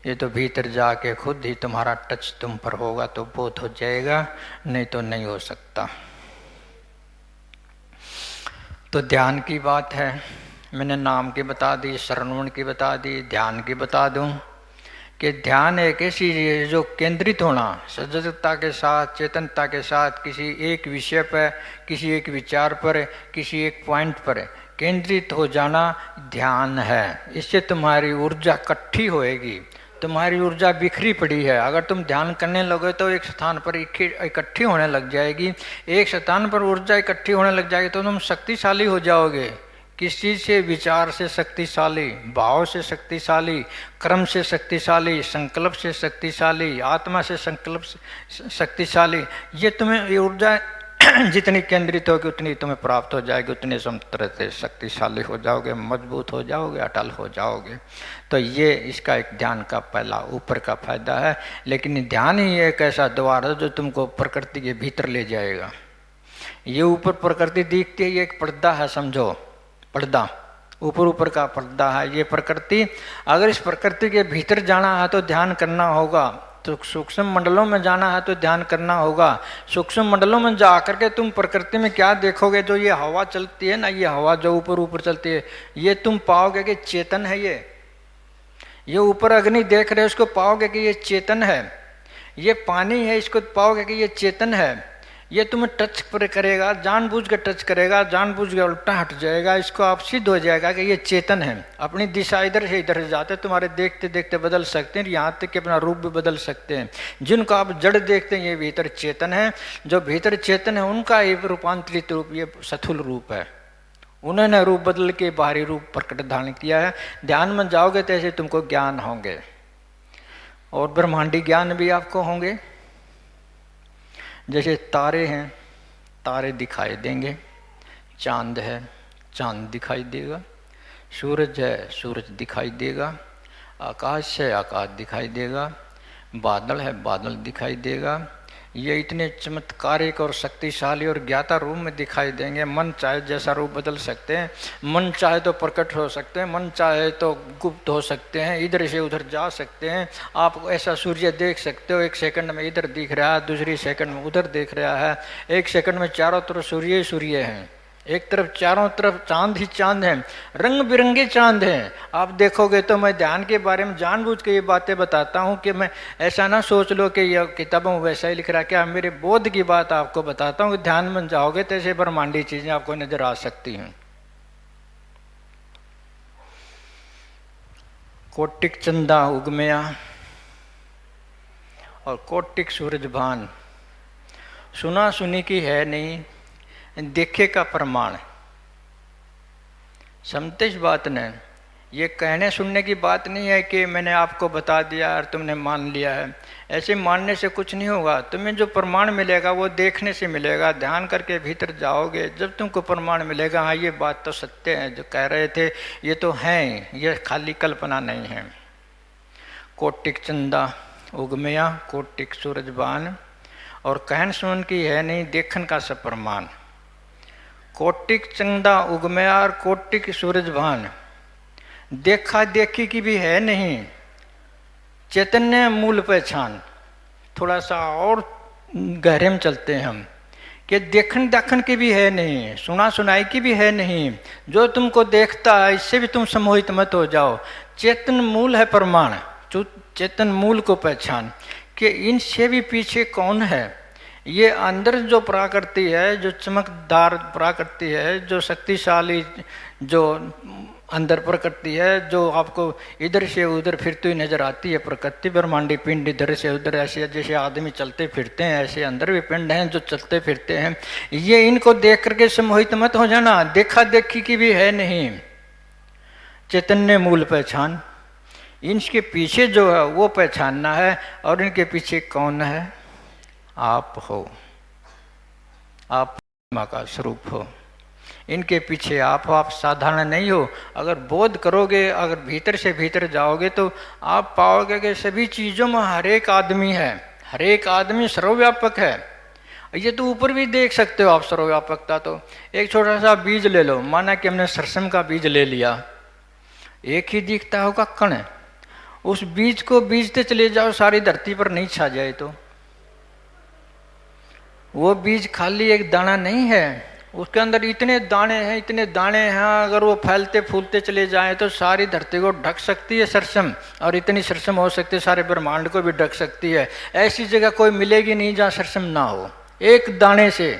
ये तो भीतर जाके खुद ही तुम्हारा टच तुम पर होगा तो बोध हो जाएगा, नहीं तो नहीं हो सकता। तो ध्यान की बात है, मैंने नाम की बता दी, श्रवण की बता दी, ध्यान की बता दूं कि ध्यान एक ऐसी चीज़ है जो केंद्रित होना, सजगता के साथ, चेतनता के साथ किसी एक विषय पर, किसी एक विचार पर, किसी एक पॉइंट पर केंद्रित हो जाना ध्यान है। इससे तुम्हारी ऊर्जा इकट्ठी होएगी। तुम्हारी ऊर्जा बिखरी पड़ी है, अगर तुम ध्यान करने लगे तो एक स्थान पर इकट्ठी होने लग जाएगी। एक स्थान पर ऊर्जा इकट्ठी होने लग जाएगी तो तुम शक्तिशाली हो जाओगे। किस चीज़ से? विचार से शक्तिशाली, भाव से शक्तिशाली, कर्म से शक्तिशाली, संकल्प से शक्तिशाली, आत्मा से संकल्प शक्तिशाली। ये तुम्हें ऊर्जा जितनी केंद्रित होगी उतनी तुम्हें प्राप्त हो जाएगी, उतने तरह से शक्तिशाली हो जाओगे, मजबूत हो जाओगे, अटल हो जाओगे। तो ये इसका एक ध्यान का पहला ऊपर का फायदा है। लेकिन ध्यान ही एक ऐसा द्वार है जो तुमको प्रकृति के भीतर ले जाएगा। ये ऊपर प्रकृति दिखती है, ये एक पर्दा है, समझो, पर्दा, ऊपर ऊपर का पर्दा है ये प्रकृति। अगर इस प्रकृति के भीतर जाना है तो ध्यान करना होगा, तो सूक्ष्म मंडलों में जाना है तो ध्यान करना होगा। सूक्ष्म मंडलों में जा करके तुम प्रकृति में क्या देखोगे? जो ये हवा चलती है ना, ये हवा जो ऊपर ऊपर चलती है, ये तुम पाओगे कि चेतन है। ये ऊपर अग्नि देख रहे हो, इसको पाओगे कि ये चेतन है। ये पानी है, इसको पाओगे कि ये चेतन है। ये तुम्हें टच पर करेगा, जानबूझ के टच करेगा, जानबूझ के उल्टा हट जाएगा, इसको आप सिद्ध हो जाएगा कि ये चेतन है। अपनी दिशा इधर से इधर जाते तुम्हारे देखते देखते बदल सकते हैं, यहाँ तक कि अपना रूप भी बदल सकते हैं। जिनको आप जड़ देखते हैं ये भीतर चेतन है। जो भीतर चेतन है उनका ये रूपांतरित रूप ये स्थूल रूप है। उन्होंने रूप बदल के बाहरी रूप प्रकट धारण किया है। ध्यान में जाओगे तो ऐसे तुमको ज्ञान होंगे और ब्रह्मांडी ज्ञान भी आपको होंगे। जैसे तारे हैं, तारे दिखाई देंगे, चांद है, चांद दिखाई देगा, सूरज है, सूरज दिखाई देगा, आकाश है, आकाश दिखाई देगा, बादल है, बादल दिखाई देगा। ये इतने चमत्कारिक और शक्तिशाली और ज्ञाता रूप में दिखाई देंगे। मन चाहे जैसा रूप बदल सकते हैं, मन चाहे तो प्रकट हो सकते हैं, मन चाहे तो गुप्त हो सकते हैं, इधर से उधर जा सकते हैं। आप ऐसा सूर्य देख सकते हो, एक सेकंड में इधर दिख रहा है, दूसरी सेकंड में उधर दिख रहा है, एक सेकंड में चारों तरफ सूर्य ही सूर्य हैं, एक तरफ चारों तरफ चांद ही चांद हैं, रंग बिरंगे चांद हैं। आप देखोगे तो मैं ध्यान के बारे में जानबूझ के ये बातें बताता हूँ कि मैं ऐसा ना सोच लो कि यह किताबों में वैसा ही लिख रहा है। क्या मेरे बोध की बात आपको बताता हूँ कि ध्यान में जाओगे तो ऐसे ब्रह्मांडी चीजें आपको नजर आ सकती हैं। कोटिक चंदा उगमया और कोटिक सूरज भान, सुना सुनी की है नहीं, देखे का प्रमाण। समझते इस बात ने? ये कहने सुनने की बात नहीं है कि मैंने आपको बता दिया और तुमने मान लिया है। ऐसे मानने से कुछ नहीं होगा। तुम्हें जो प्रमाण मिलेगा वो देखने से मिलेगा। ध्यान करके भीतर जाओगे, जब तुमको प्रमाण मिलेगा, हाँ ये बात तो सत्य है, जो कह रहे थे ये तो है, ये खाली कल्पना नहीं है। कोटिक चंदा उगमया, कोटिक सूरजबान, और कहन सुन की है नहीं, देखन का सब प्रमाण। कोटिक चंदा उगमया और कोटिक सूरजभान, देखा देखी की भी है नहीं, चैतन्य मूल पहचान। थोड़ा सा और गहरे में चलते हैं हम कि देखन दाखन की भी है नहीं, सुना सुनाई की भी है नहीं। जो तुमको देखता है इससे भी तुम सम्मोहित मत हो जाओ। चेतन मूल है प्रमाण, चेतन मूल को पहचान कि इनसे भी पीछे कौन है। ये अंदर जो प्रकृति है, जो चमकदार प्रकृति है, जो शक्तिशाली जो अंदर प्रकृति है, जो आपको इधर से उधर फिरती हुई नजर आती है प्रकृति, ब्रह्मांडी पिंड इधर से उधर, ऐसे जैसे आदमी चलते फिरते हैं ऐसे अंदर भी पिंड हैं जो चलते फिरते हैं। ये इनको देख करके सम्मोहित मत हो जाना। देखा देखी की भी है नहीं, चैतन्य मूल पहचान, इनके पीछे जो है वो पहचानना है। और इनके पीछे कौन है? आप हो, आप आत्मा का स्वरूप हो। इनके पीछे आप हो, आप साधारण नहीं हो। अगर बोध करोगे, अगर भीतर से भीतर जाओगे तो आप पाओगे कि सभी चीज़ों में हर एक आदमी है, हर एक आदमी सर्वव्यापक है। ये तो ऊपर भी देख सकते हो आप सर्वव्यापकता। तो एक छोटा सा बीज ले लो, माना कि हमने सरसम का बीज ले लिया, एक ही दिखता होगा कण। उस बीज को बीजते चले जाओ, सारी धरती पर नहीं छा जाए तो वो बीज खाली एक दाना नहीं है, उसके अंदर इतने दाने हैं, इतने दाने हैं। अगर वो फैलते फूलते चले जाएं तो सारी धरती को ढक सकती है सरसम, और इतनी सरसम हो सकती है सारे ब्रह्मांड को भी ढक सकती है। ऐसी जगह कोई मिलेगी नहीं जहाँ सरसम ना हो। एक दाने से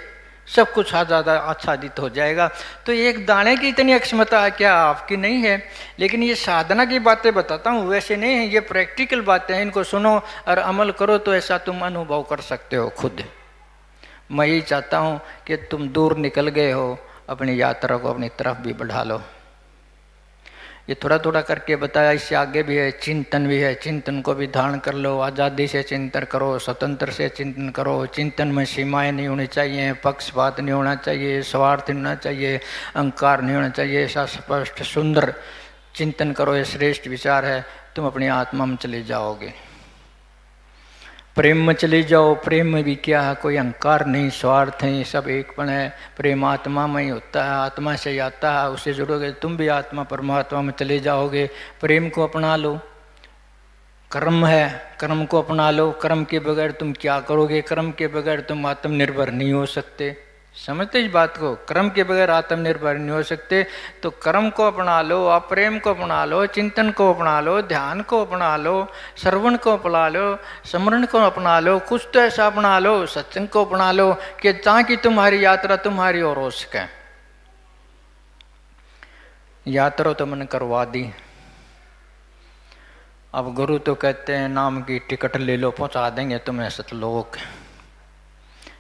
सब कुछ आच्छादित हो जाएगा। तो एक दाने की इतनी अक्षमता है, क्या आपकी नहीं है? लेकिन ये साधना की बातें बताता हूँ, वैसे नहीं है, ये प्रैक्टिकल बातें हैं। इनको सुनो और अमल करो तो ऐसा तुम अनुभव कर सकते हो खुद। मैं यही चाहता हूँ कि तुम दूर निकल गए हो, अपनी यात्रा को अपनी तरफ भी बढ़ा लो। ये थोड़ा थोड़ा करके बताया, इससे आगे भी है, चिंतन भी है। चिंतन को भी धारण कर लो, आज़ादी से चिंतन करो, स्वतंत्र से चिंतन करो। चिंतन में सीमाएं नहीं होनी चाहिए, पक्षपात नहीं होना चाहिए, स्वार्थ नहीं होना चाहिए, अहंकार नहीं होना चाहिए। ऐसा स्पष्ट सुंदर चिंतन करो, ये श्रेष्ठ विचार है। तुम अपनी आत्मा में चले जाओगे, प्रेम में चले जाओ। प्रेम में भी क्या है? कोई अहंकार नहीं, स्वार्थ नहीं, सब एकपण है। प्रेम आत्मा में ही होता है, आत्मा से ही आता है, उससे जुड़ोगे तुम भी आत्मा परमात्मा में चले जाओगे। प्रेम को अपना लो। कर्म है, कर्म को अपना लो। कर्म के बगैर तुम क्या करोगे? कर्म के बगैर तुम आत्मनिर्भर नहीं हो सकते। समझते इस बात को? कर्म के बगैर आत्मनिर्भर नहीं हो सकते। तो कर्म को अपना लो, आप प्रेम को अपना लो, चिंतन को अपना लो, ध्यान को अपना लो, श्रवण को अपना लो, स्मरण को अपना लो, कुछ तो ऐसा अपना लो, सत्संग को अपना लो कि ताकि तुम्हारी यात्रा तुम्हारी ओर हो सके। यात्रा तो मैंने करवा दी, अब गुरु तो कहते हैं नाम की टिकट ले लो, पहुंचा देंगे तुम्हें सतलोक।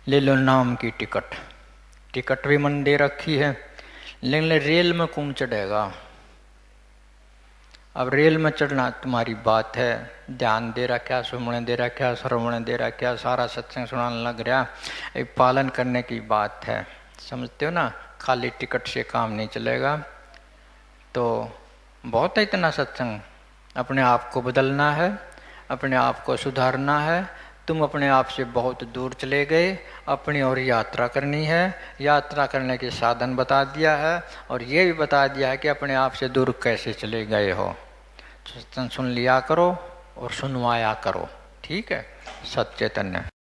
ले लो नाम की टिकट। टिकट भी मन दे रखी है, लेकिन रेल में कौन चढ़ेगा? अब रेल में चढ़ना तुम्हारी बात है। ध्यान दे रखा, सुमण दे रखा, श्रवण दे रखा, सारा सत्संग सुनाने लग रहा, एक पालन करने की बात है। समझते हो ना? खाली टिकट से काम नहीं चलेगा। तो बहुत है इतना सत्संग। अपने आप को बदलना है, अपने आप को सुधारना है। तुम अपने आप से बहुत दूर चले गए, अपनी और यात्रा करनी है। यात्रा करने के साधन बता दिया है, और ये भी बता दिया है कि अपने आप से दूर कैसे चले गए हो। सत्संग सुन लिया करो और सुनवाया करो, ठीक है? सत चैतन्य।